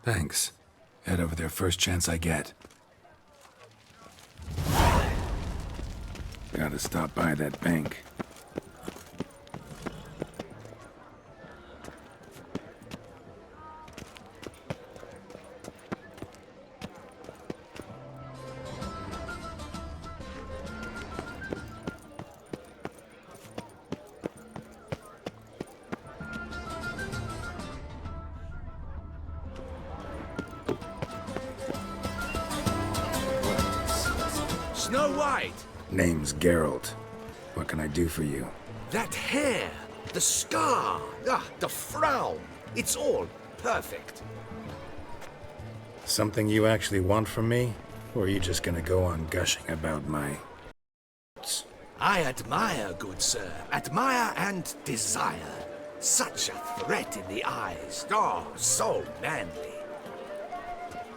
Thanks. Head over there first chance I get. Gotta stop by that bank. Snow White! Name's Geralt. What can I do for you? That hair! The scar! The frown! It's all perfect. Something you actually want from me? Or are you just gonna go on gushing about my... I admire, good sir. Admire and desire. Such a threat in the eyes. Oh, so manly.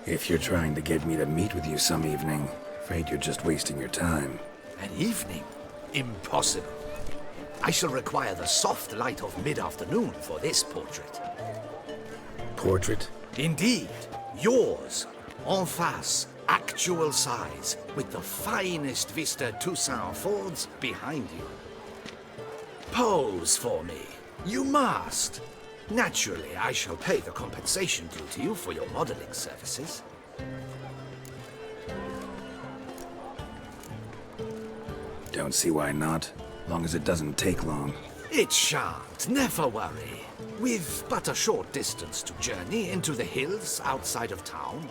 If you're trying to get me to meet with you some evening, afraid you're just wasting your time. An evening? Impossible. I shall require the soft light of mid-afternoon for this portrait. Portrait? Indeed. Yours. En face. Actual size. With the finest Vista Toussaint affords behind you. Pose for me. You must. Naturally, I shall pay the compensation due to you for your modeling services. Don't see why not, long as it doesn't take long. It shan't, never worry. With but a short distance to journey into the hills outside of town.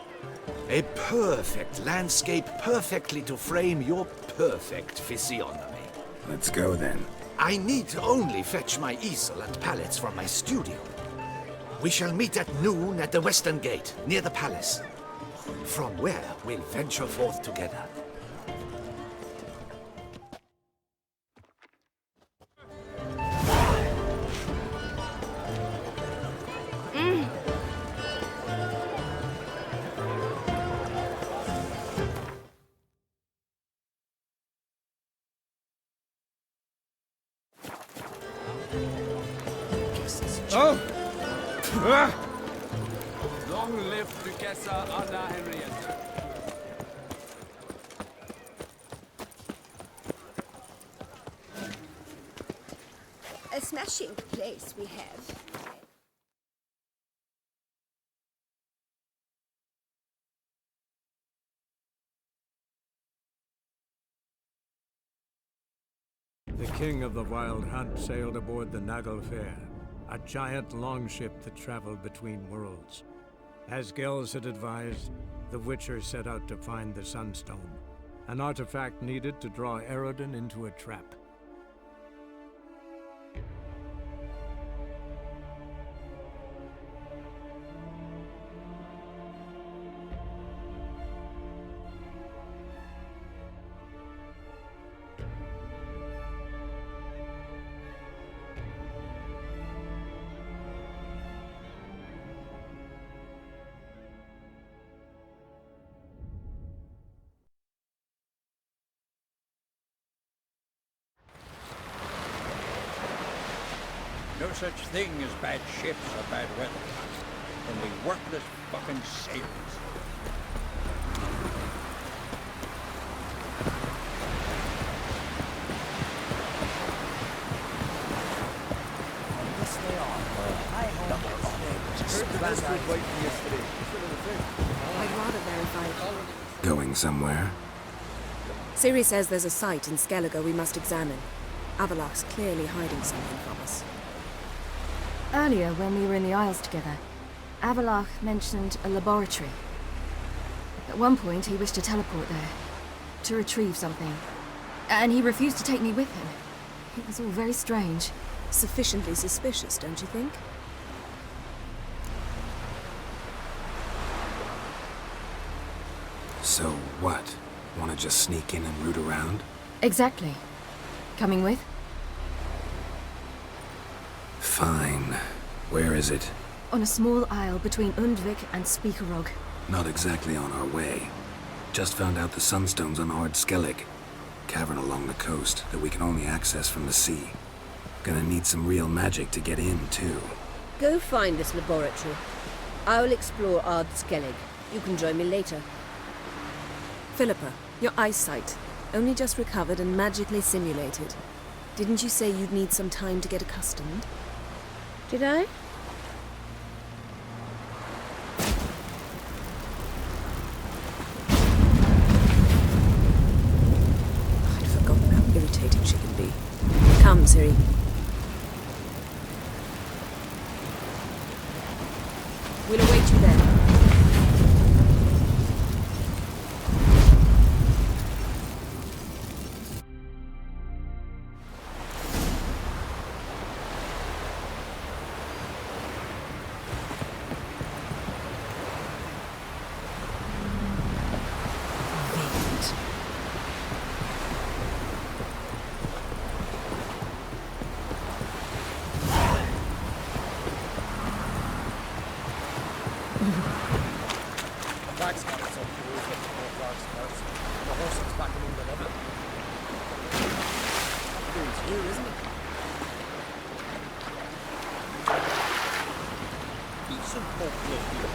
A perfect landscape perfectly to frame your perfect physiognomy. Let's go then. I need only fetch my easel and pallets from my studio. We shall meet at noon at the western gate, near the palace. From where we'll venture forth together. Oh! Long live Duchessa Anna Henriette. A smashing place we have. The king of the Wild Hunt sailed aboard the Naglfar, a giant longship that traveled between worlds. As Gels had advised, the Witcher set out to find the Sunstone, an artifact needed to draw Eredin into a trap. No such thing as bad ships or bad weather. Only worthless fucking sailors. I'd rather verify it. Going somewhere? Ciri says there's a site in Skellige we must examine. Avalok's clearly hiding something from us. Earlier, when we were in the Isles together, Avalok mentioned a laboratory. At one point, he wished to teleport there, to retrieve something. And he refused to take me with him. It was all very strange. Sufficiently suspicious, don't you think? So what? Want to just sneak in and root around? Exactly. Coming with? Fine. Where is it? On a small isle between Undvik and Speakerog. Not exactly on our way. Just found out the sunstone's on Ard Skellig. Cavern along the coast that we can only access from the sea. Gonna need some real magic to get in, too. Go find this laboratory. I'll explore Ard Skellig. You can join me later. Philippa, your eyesight. Only just recovered and magically simulated. Didn't you say you'd need some time to get accustomed? Did I? I'd forgotten how irritating she can be. Come, Ciri. We'll await you there. Jack's got us up to the roof of the Clark's house. The horse is back among the rubble. Dude's here, isn't it? Decent folk live here.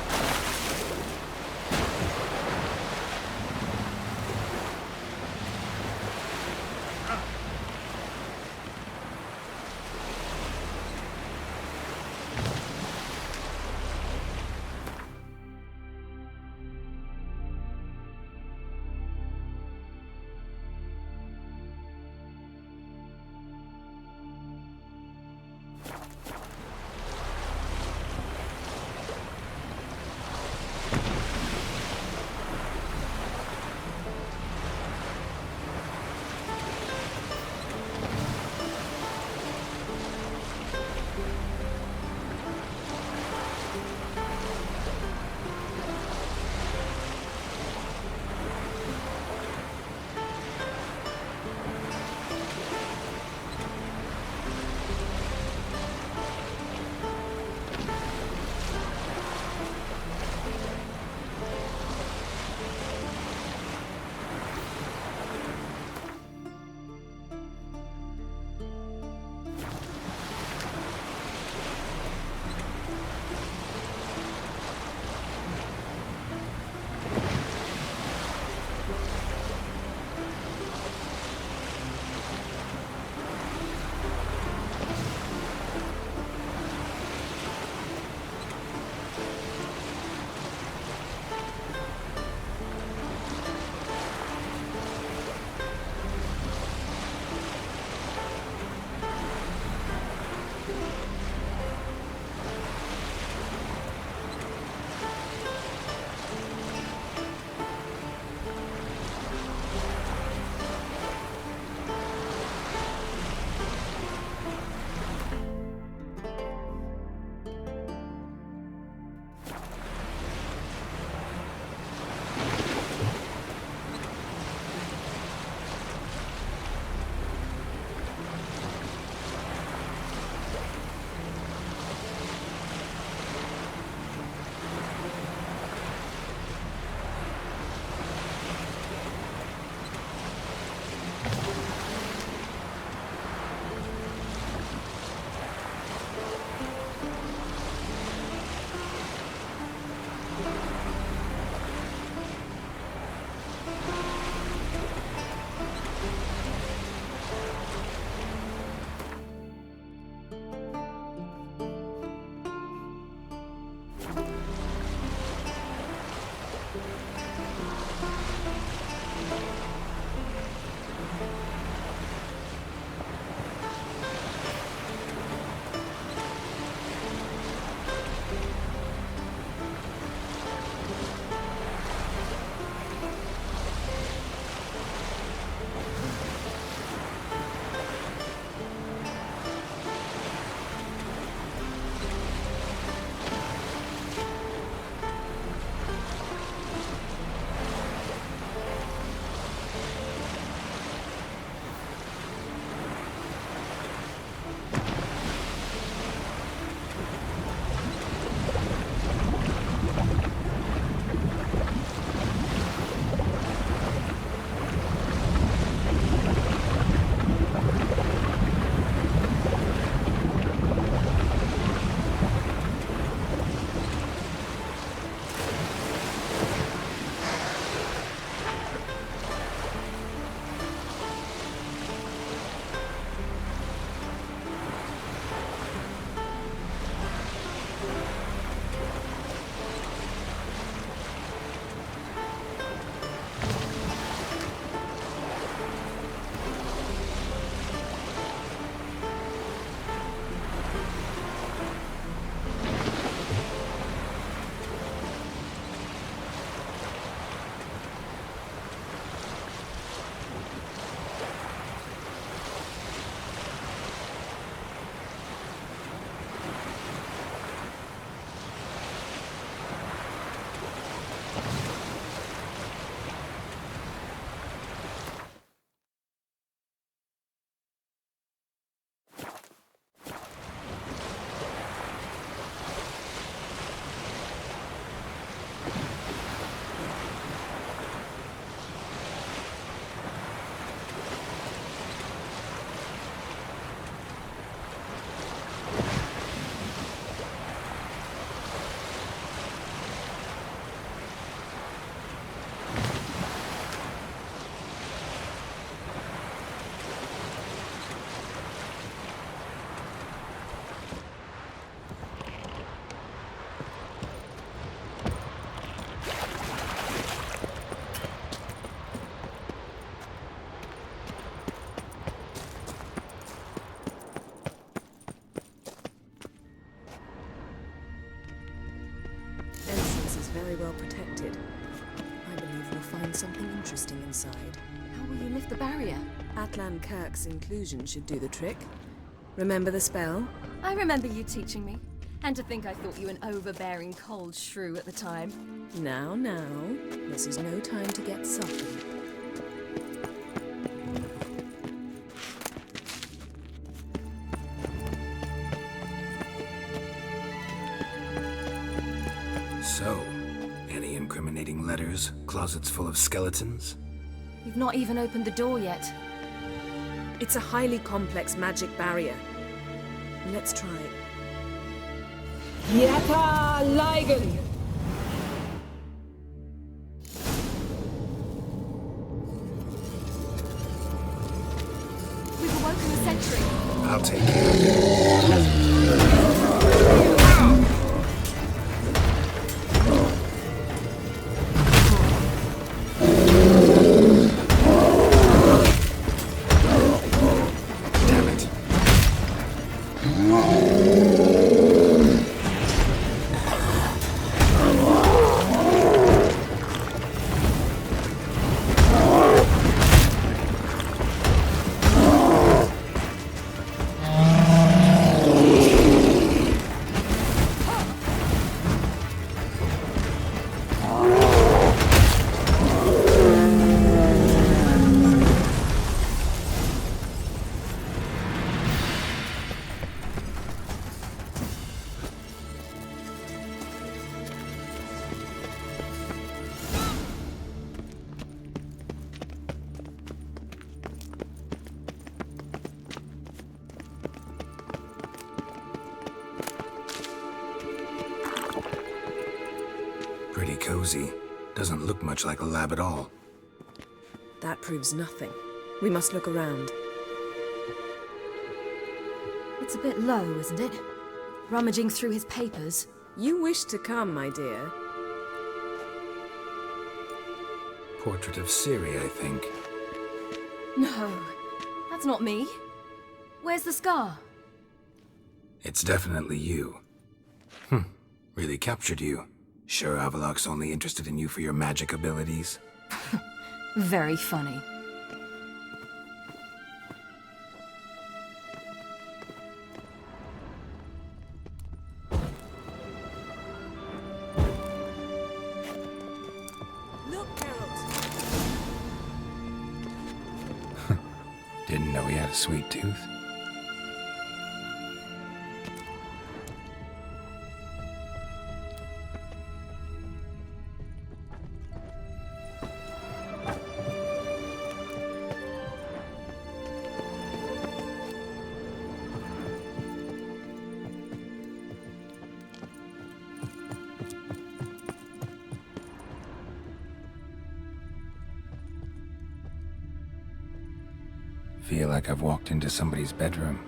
very well protected. I believe we'll find something interesting inside. How will you lift the barrier? Atlan Kirk's inclusion should do the trick. Remember the spell? I remember you teaching me. And to think I thought you an overbearing cold shrew at the time. Now, this is no time to get soft. So, any incriminating letters, closets full of skeletons? You've not even opened the door yet. It's a highly complex magic barrier. Let's try it. Yata Ligen! We've awoken the sentry. I'll take care of it. Pretty cozy. Doesn't look much like a lab at all. That proves nothing. We must look around. It's a bit low, isn't it? Rummaging through his papers. You wish to come, my dear. Portrait of Ciri, I think. No, that's not me. Where's the scar? It's definitely you. Really captured you. Sure Avalok's only interested in you for your magic abilities? Very funny. Look, Geralt! Didn't know he had a sweet tooth. Feel like I've walked into somebody's bedroom.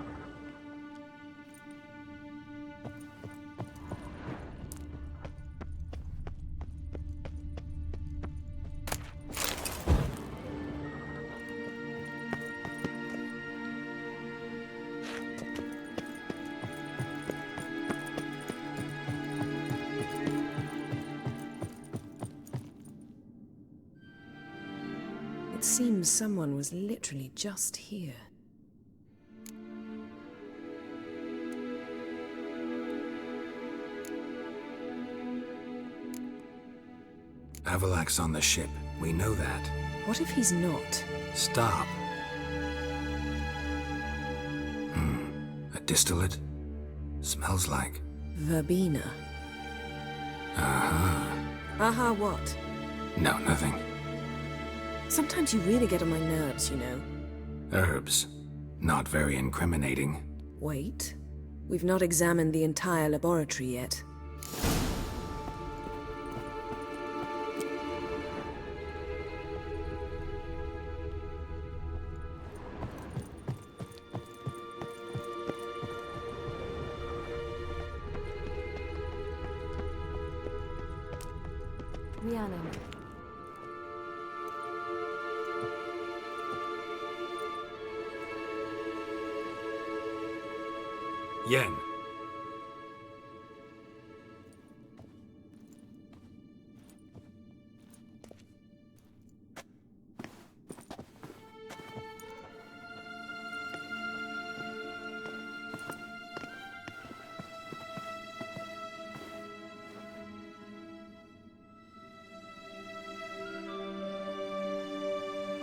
It seems someone was literally just here. Avalok's on the ship. We know that. What if he's not? Stop. A distillate? Smells like... Verbena. Aha, what? No, nothing. Sometimes you really get on my nerves, you know. Herbs. Not very incriminating. Wait. We've not examined the entire laboratory yet. Rhiannon. Yen.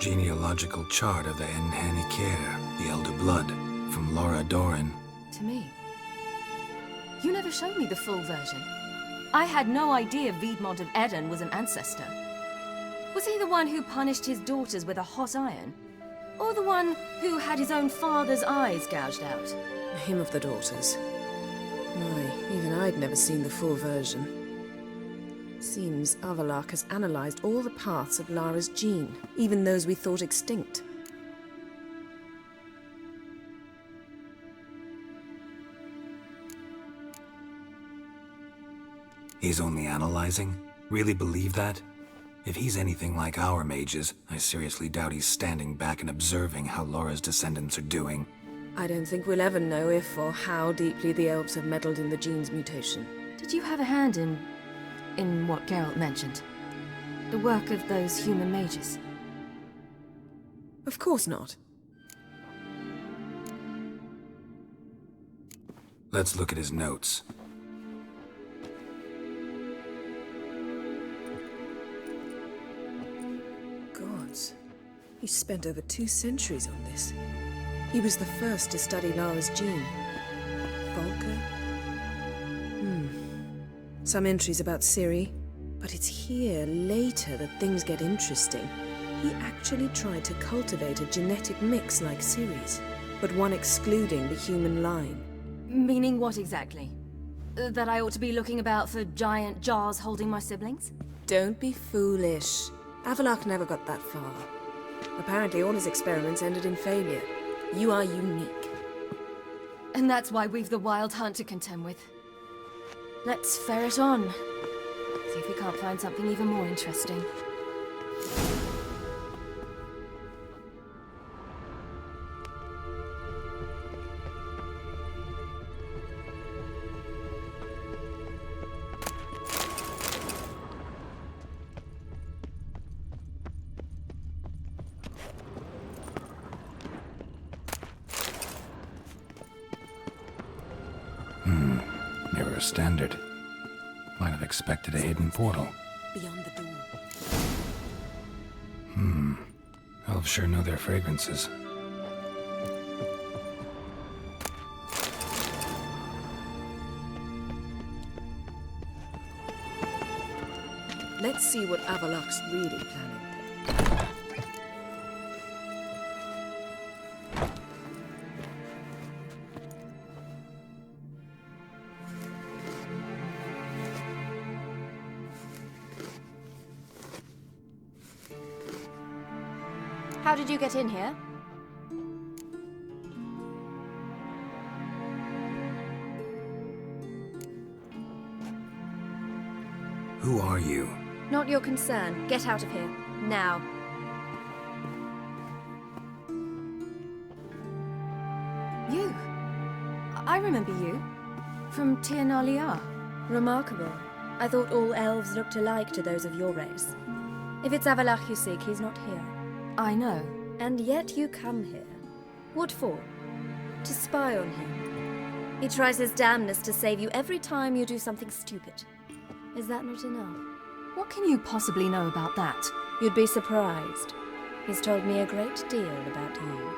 Genealogical chart of the Enhanikir, the Elder Blood, from Laura Doran. To me. You never showed me the full version. I had no idea Viedmont of Eden was an ancestor. Was he the one who punished his daughters with a hot iron? Or the one who had his own father's eyes gouged out? Him of the daughters. My, even I'd never seen the full version. Seems Avalok has analyzed all the parts of Lara's gene, even those we thought extinct. He's only analyzing? Really believe that? If he's anything like our mages, I seriously doubt he's standing back and observing how Laura's descendants are doing. I don't think we'll ever know if or how deeply the elves have meddled in the gene's mutation. Did you have a hand in what Geralt mentioned? The work of those human mages? Of course not. Let's look at his notes. Gods. He spent over 2 centuries on this. He was the first to study Lara's gene. Volker? Some entries about Ciri, but it's here, later, that things get interesting. He actually tried to cultivate a genetic mix like Ciri's, but one excluding the human line. Meaning what exactly? That I ought to be looking about for giant jars holding my siblings? Don't be foolish. Avalok never got that far. Apparently all his experiments ended in failure. You are unique. And that's why we've the Wild Hunt to contend with. Let's ferret on. See if we can't find something even more interesting. Never a standard. Might have expected a hidden portal. Beyond the door. Elves sure know their fragrances. Let's see what Avalok's really planning. How did you get in here? Who are you? Not your concern. Get out of here. Now. You. I remember you. From Tir na Liar. Remarkable. I thought all elves looked alike to those of your race. If it's Avalok you seek, he's not here. I know. And yet you come here. What for? To spy on him. He tries his damnedest to save you every time you do something stupid. Is that not enough? What can you possibly know about that? You'd be surprised. He's told me a great deal about you.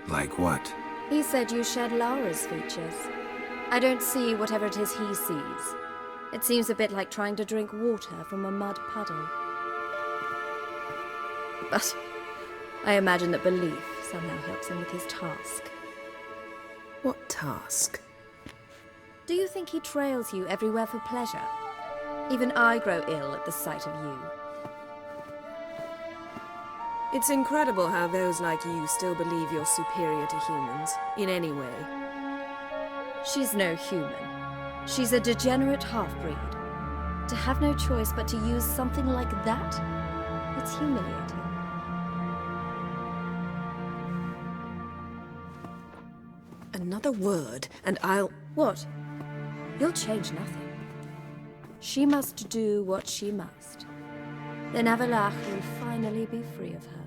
Like what? He said you shared Lara's features. I don't see whatever it is he sees. It seems a bit like trying to drink water from a mud puddle. But I imagine that belief somehow helps him with his task. What task? Do you think he trails you everywhere for pleasure? Even I grow ill at the sight of you. It's incredible how those like you still believe you're superior to humans, in any way. She's no human. She's a degenerate half-breed. To have no choice but to use something like that? It's humiliating. Another word, and I'll... What? You'll change nothing. She must do what she must. Then Avalok will finally be free of her.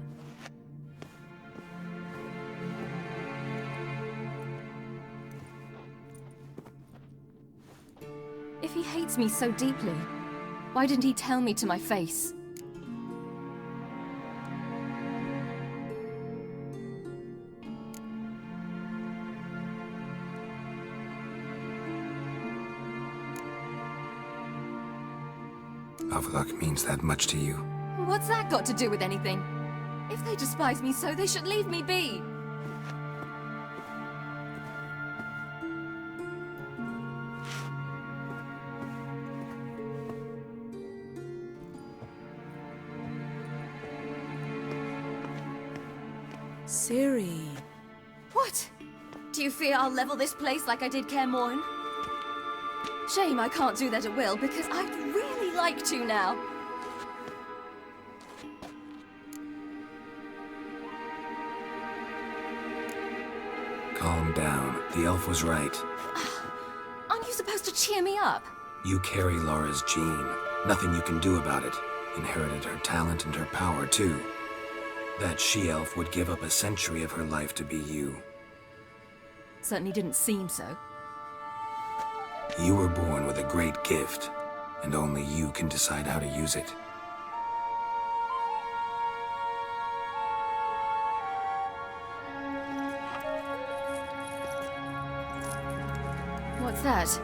If he hates me so deeply, Why didn't he tell me to my face? Avlok means that much to you. What's that got to do with anything? If they despise me so, they should leave me be. Ciri. What? Do you fear I'll level this place like I did Kaer Morhen? Shame I can't do that at will, because I'd really like to now. Calm down. The elf was right. Aren't you supposed to cheer me up? You carry Laura's gene. Nothing you can do about it. Inherited her talent and her power, too. That she-elf would give up a century of her life to be you. Certainly didn't seem so. You were born with a great gift, and only you can decide how to use it. What's that?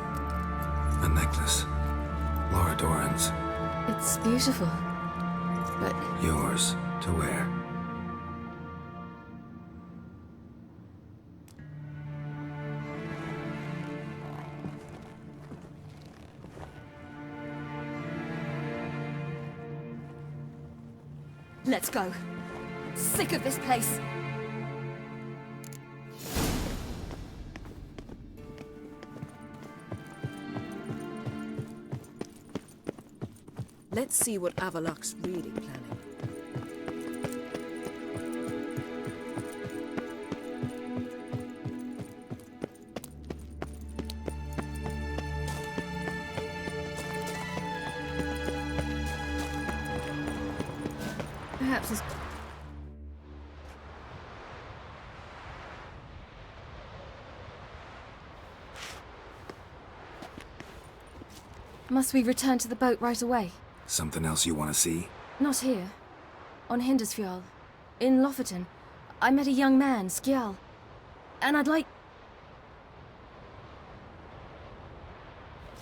A necklace. Laura Doran's. It's beautiful, but... Yours to wear. Let's go. Sick of this place. Let's see what Avallac's really planning. Perhaps as... Must we return to the boat right away? Something else you want to see? Not here. On Hindersfjall. In Lofoten. I met a young man, Skjal. And I'd like...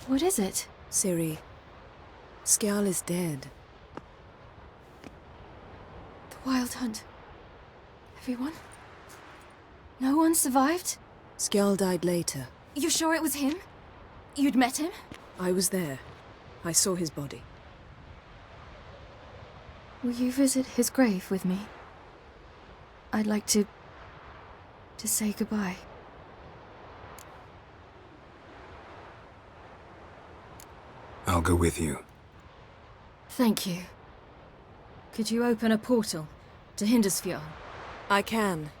What is it? Ciri, Skjal is dead. The Wild Hunt. Everyone? No one survived? Skjal died later. You sure it was him? You'd met him? I was there. I saw his body. Will you visit his grave with me? I'd like to say goodbye. I'll go with you. Thank you. Could you open a portal to Hindersfjall? I can.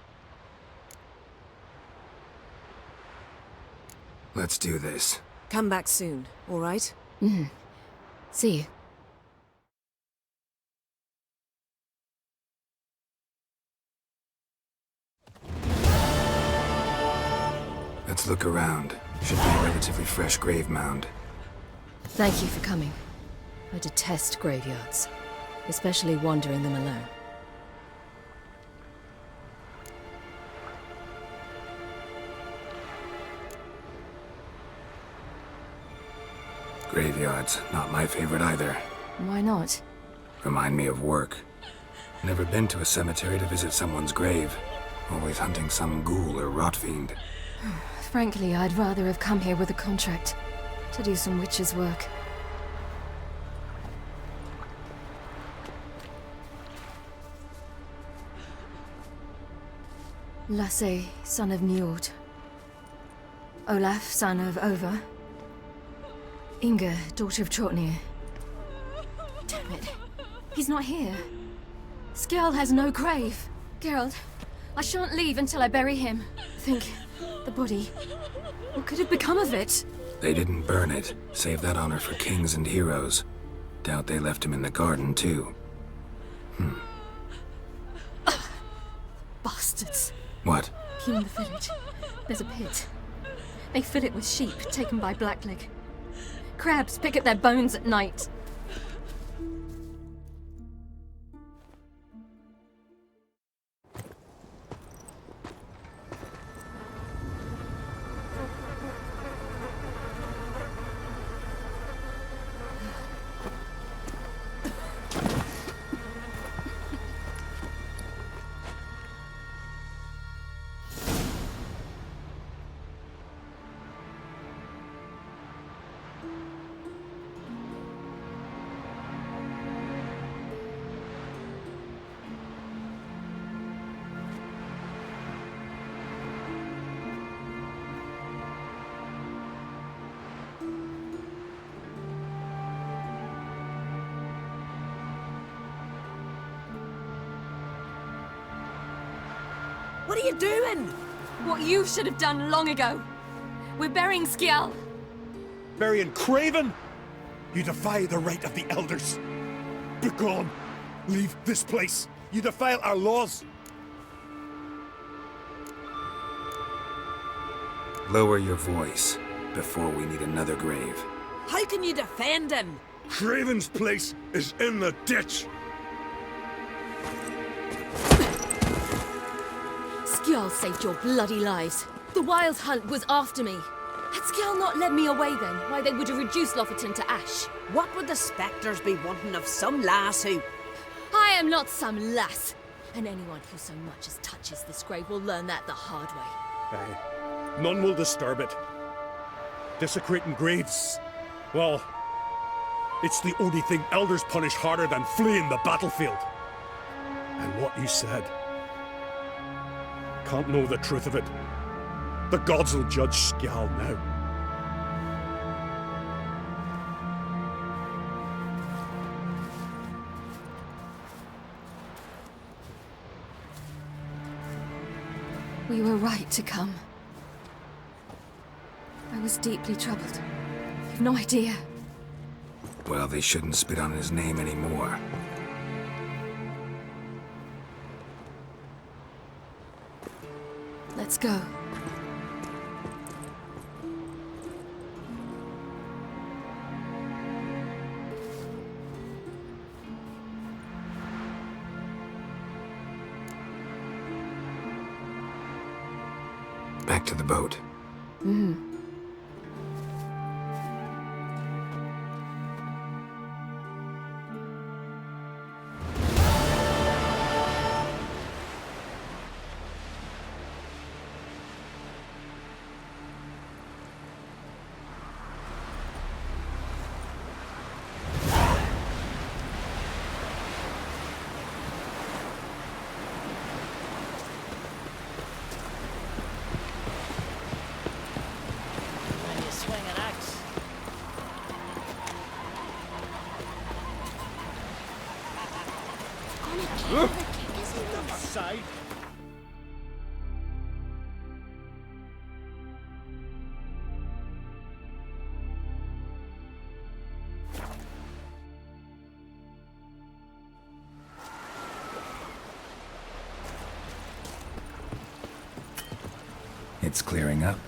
Let's do this. Come back soon, all right? See you. Let's look around. Should be a relatively fresh grave mound. Thank you for coming. I detest graveyards, especially wandering them alone. Graveyards, not my favorite either. Why not? Remind me of work. Never been to a cemetery to visit someone's grave. Always hunting some ghoul or rot fiend. Frankly, I'd rather have come here with a contract to do some witch's work. Lasse, son of Njord. Olaf, son of Over. Inga, daughter of Trotnir. Damn it. He's not here. Skjal has no grave. Geralt, I shan't leave until I bury him. Think, the body. What could have become of it? They didn't burn it. Save that honor for kings and heroes. Doubt they left him in the garden, too. Bastards. What? Here in the village, there's a pit. They fill it with sheep taken by Blackleg. Crabs pick at their bones at night. What are you doing? What you should have done long ago. We're burying Skjall. Burying Craven? You defy the right of the elders. Begone. Leave this place. You defile our laws. Lower your voice before we need another grave. How can you defend him? Craven's place is in the ditch. Skjall saved your bloody lives. The Wild Hunt was after me. Had Skjall not led me away then, why they would have reduced Lofoten to ash. What would the spectres be wanting of some lass who... I am not some lass. And anyone who so much as touches this grave will learn that the hard way. Aye. None will disturb it. Desecrating graves, well, it's the only thing elders punish harder than fleeing the battlefield. And what you said, can't know the truth of it. The gods will judge Skjall now. We were right to come. I was deeply troubled. You've no idea. Well, they shouldn't spit on his name anymore. Let's go. Back to the boat. When you swing an axe. Gonna kill the kick, isn't it? Aside. It's clearing up.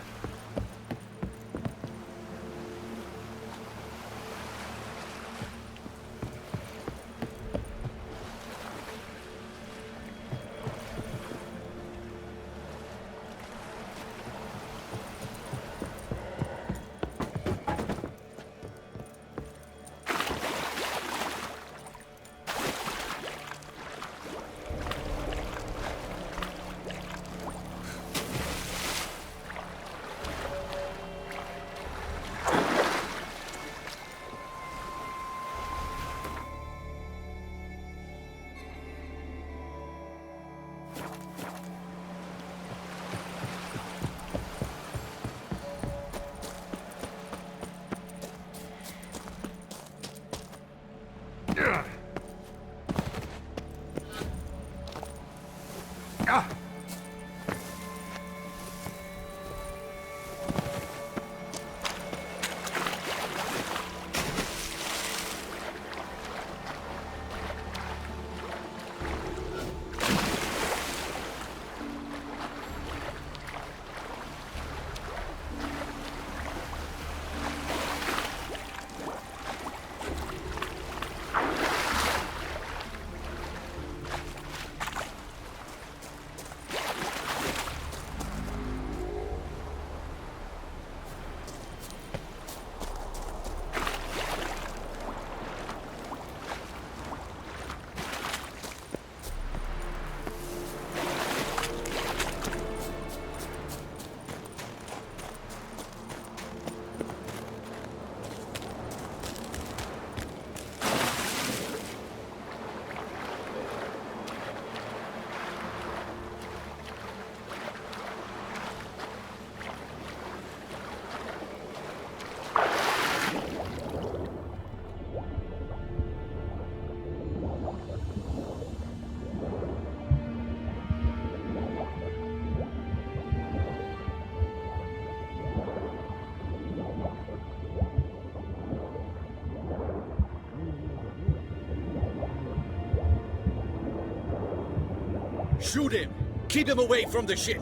Shoot him! Keep him away from the ship!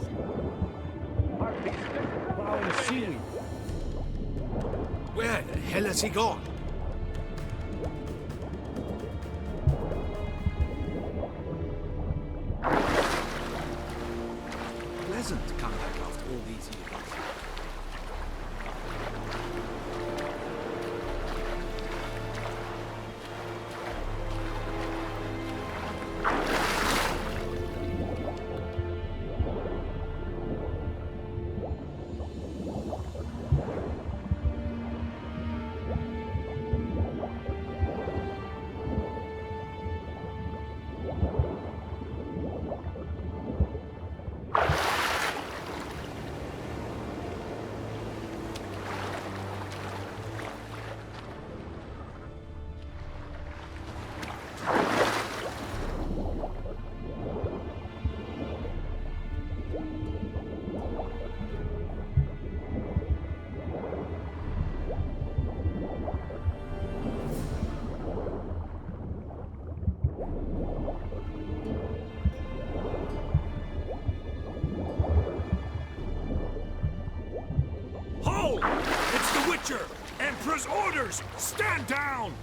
Where the hell has he gone? Pleasant to come back after all these years. Hold! It's the Witcher! Emperor's orders! Stand down!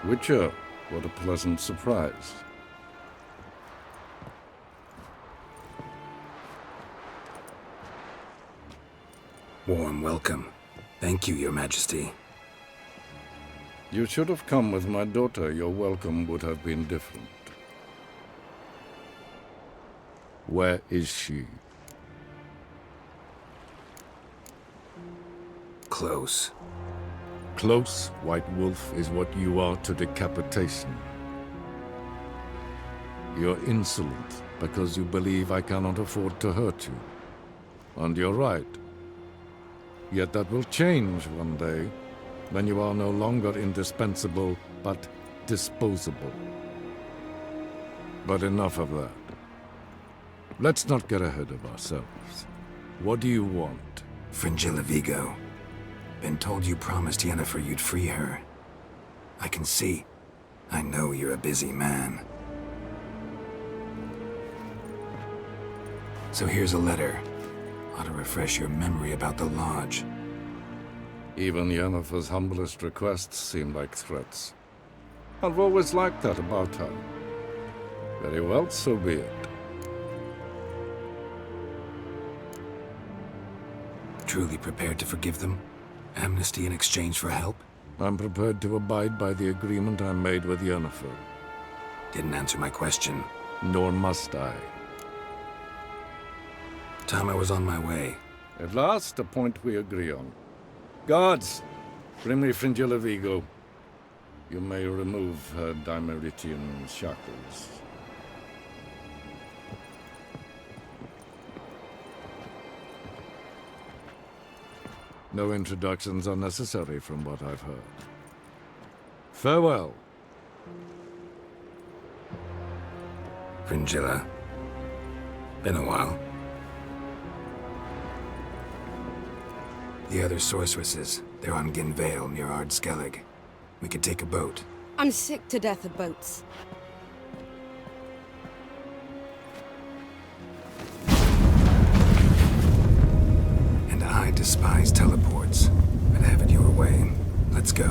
Witcher, what a pleasant surprise. Warm welcome. Thank you, Your Majesty. You should have come with my daughter. Your welcome would have been different. Where is she? Close. Close, White Wolf, is what you are to decapitation. You're insolent because you believe I cannot afford to hurt you. And you're right. Yet that will change one day, when you are no longer indispensable, but disposable. But enough of that. Let's not get ahead of ourselves. What do you want? Fringilla Vigo. Been told you promised Yennefer you'd free her. I can see. I know you're a busy man. So here's a letter. Ought to refresh your memory about the Lodge. Even Yennefer's humblest requests seem like threats. I've always liked that about her. Very well, so be it. Truly prepared to forgive them? Amnesty in exchange for help? I'm prepared to abide by the agreement I made with Yennefer. Didn't answer my question. Nor must I. Time I was on my way. At last, a point we agree on. Guards, bring me Fringilla Vigo. You may remove her Dimeritian shackles. No introductions are necessary from what I've heard. Farewell. Fringilla. Been a while. The other sorceresses, they're on Ginvale near Ard Skellig. We could take a boat. I'm sick to death of boats. And I despise teleports. But have it your way. Let's go.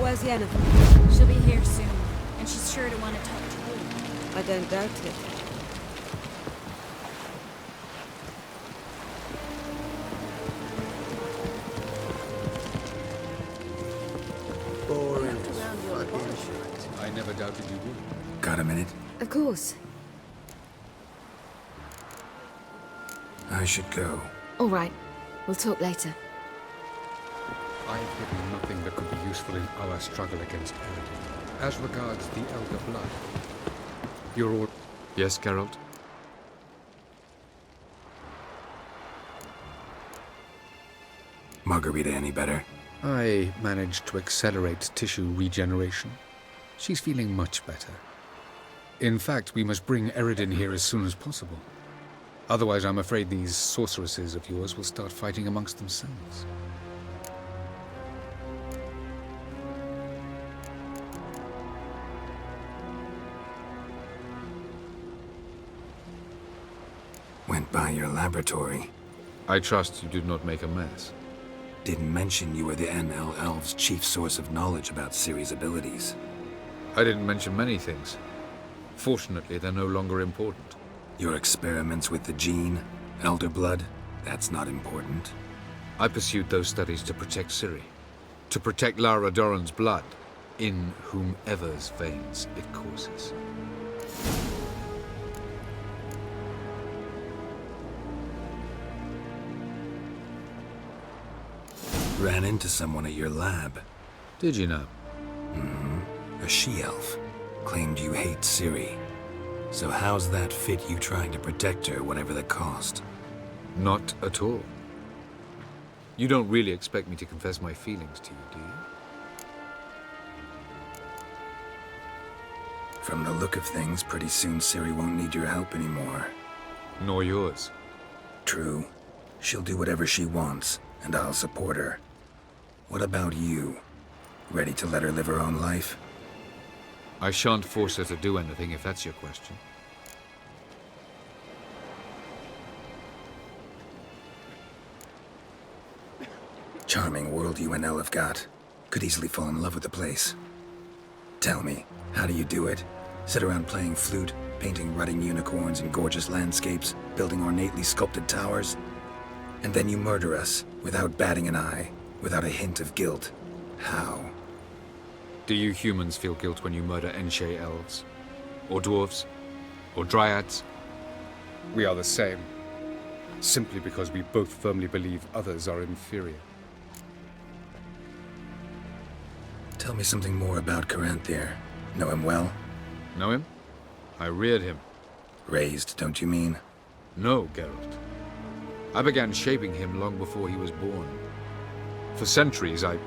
Where's Yennefer? She'll be here soon, and she's sure to want to talk to you. I don't doubt it. Boring. I never doubted you would. Got a minute? Of course. I should go. All right. We'll talk later. I have hidden nothing that could be useful in our struggle against Eredin. As regards the Elder Blood, you're all... Yes, Geralt? Margarita any better? I managed to accelerate tissue regeneration. She's feeling much better. In fact, we must bring Eredin here as soon as possible. Otherwise, I'm afraid these sorceresses of yours will start fighting amongst themselves. Went by your laboratory. I trust you did not make a mess. Didn't mention you were the NL Elves' chief source of knowledge about Ciri's abilities. I didn't mention many things. Fortunately, they're no longer important. Your experiments with the gene, Elder Blood, that's not important. I pursued those studies to protect Ciri. To protect Lara Doran's blood, in whomever's veins it courses. Ran into someone at your lab. Did you know? Mm-hmm. A she-elf. Claimed you hate Ciri. So how's that fit you trying to protect her, whatever the cost? Not at all. You don't really expect me to confess my feelings to you, do you? From the look of things, pretty soon Ciri won't need your help anymore. Nor yours. True. She'll do whatever she wants, and I'll support her. What about you? Ready to let her live her own life? I shan't force her to do anything, if that's your question. Charming world you and Elle have got. Could easily fall in love with the place. Tell me, how do you do it? Sit around playing flute, painting rutting unicorns and gorgeous landscapes, building ornately sculpted towers? And then you murder us, without batting an eye, without a hint of guilt. How? Do you humans feel guilt when you murder Enshe elves? Or dwarves? Or dryads? We are the same. Simply because we both firmly believe others are inferior. Tell me something more about Caranthir. Know him well? Know him? I reared him. Raised, don't you mean? No, Geralt. I began shaping him long before he was born. For centuries, I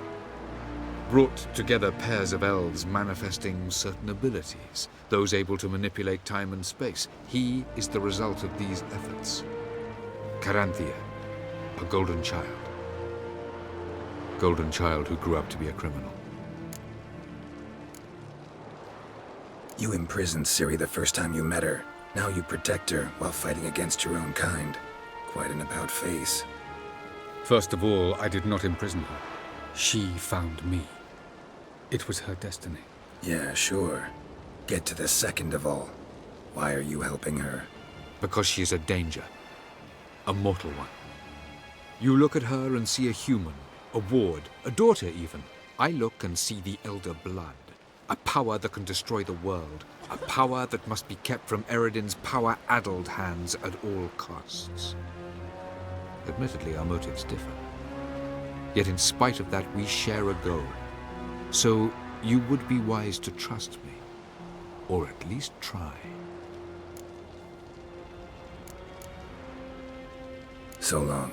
brought together pairs of elves manifesting certain abilities, those able to manipulate time and space. He is the result of these efforts. Caranthea, a golden child. Golden child who grew up to be a criminal. You imprisoned Ciri the first time you met her. Now you protect her while fighting against your own kind. Quite an about-face. First of all, I did not imprison her. She found me. It was her destiny. Yeah, sure. Get to the second of all. Why are you helping her? Because she is a danger. A mortal one. You look at her and see a human, a ward, a daughter even. I look and see the Elder Blood. A power that can destroy the world. A power that must be kept from Eredin's power-addled hands at all costs. Admittedly, our motives differ. Yet in spite of that, we share a goal. So you would be wise to trust me. Or at least try. So long.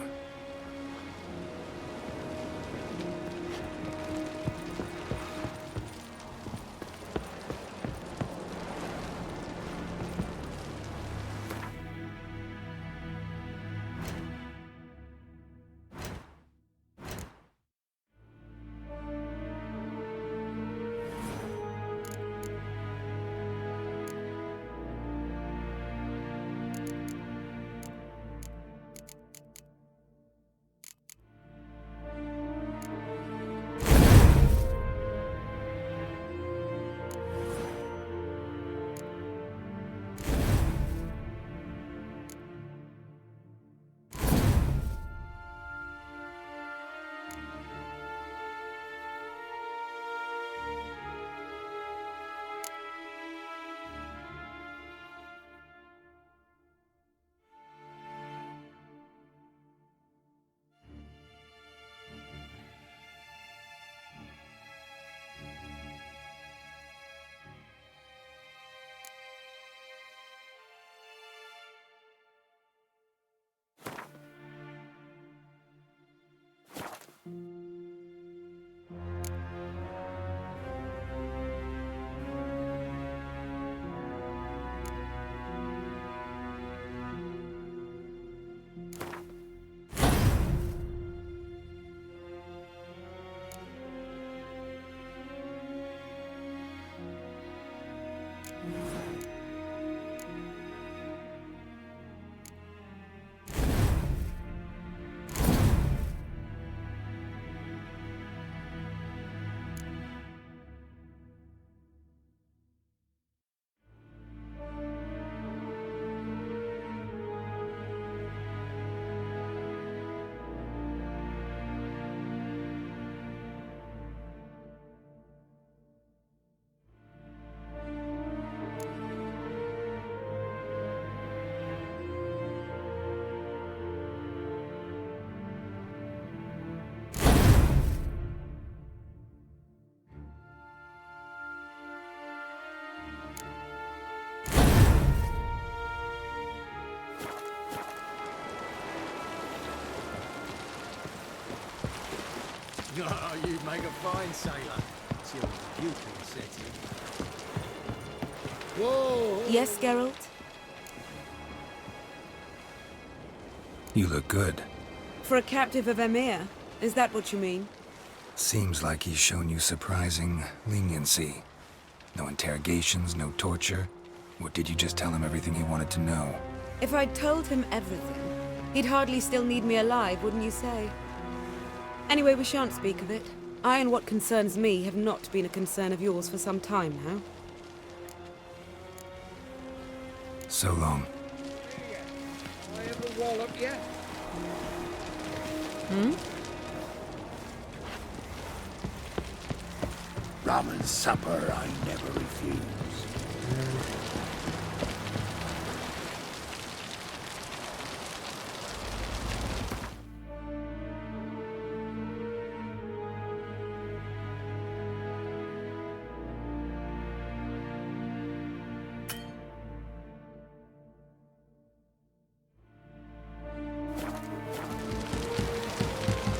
Oh, you make a fine sailor. Till you can set it. Whoa! Yes, Geralt? You look good. For a captive of Emir, is that what you mean? Seems like he's shown you surprising leniency. No interrogations, no torture. Or did you just tell him everything he wanted to know? If I'd told him everything, he'd hardly still need me alive, wouldn't you say? Anyway, we shan't speak of it. I and what concerns me have not been a concern of yours for some time now. So long. I have a wallop yet? Hmm? Rum and supper I never refuse.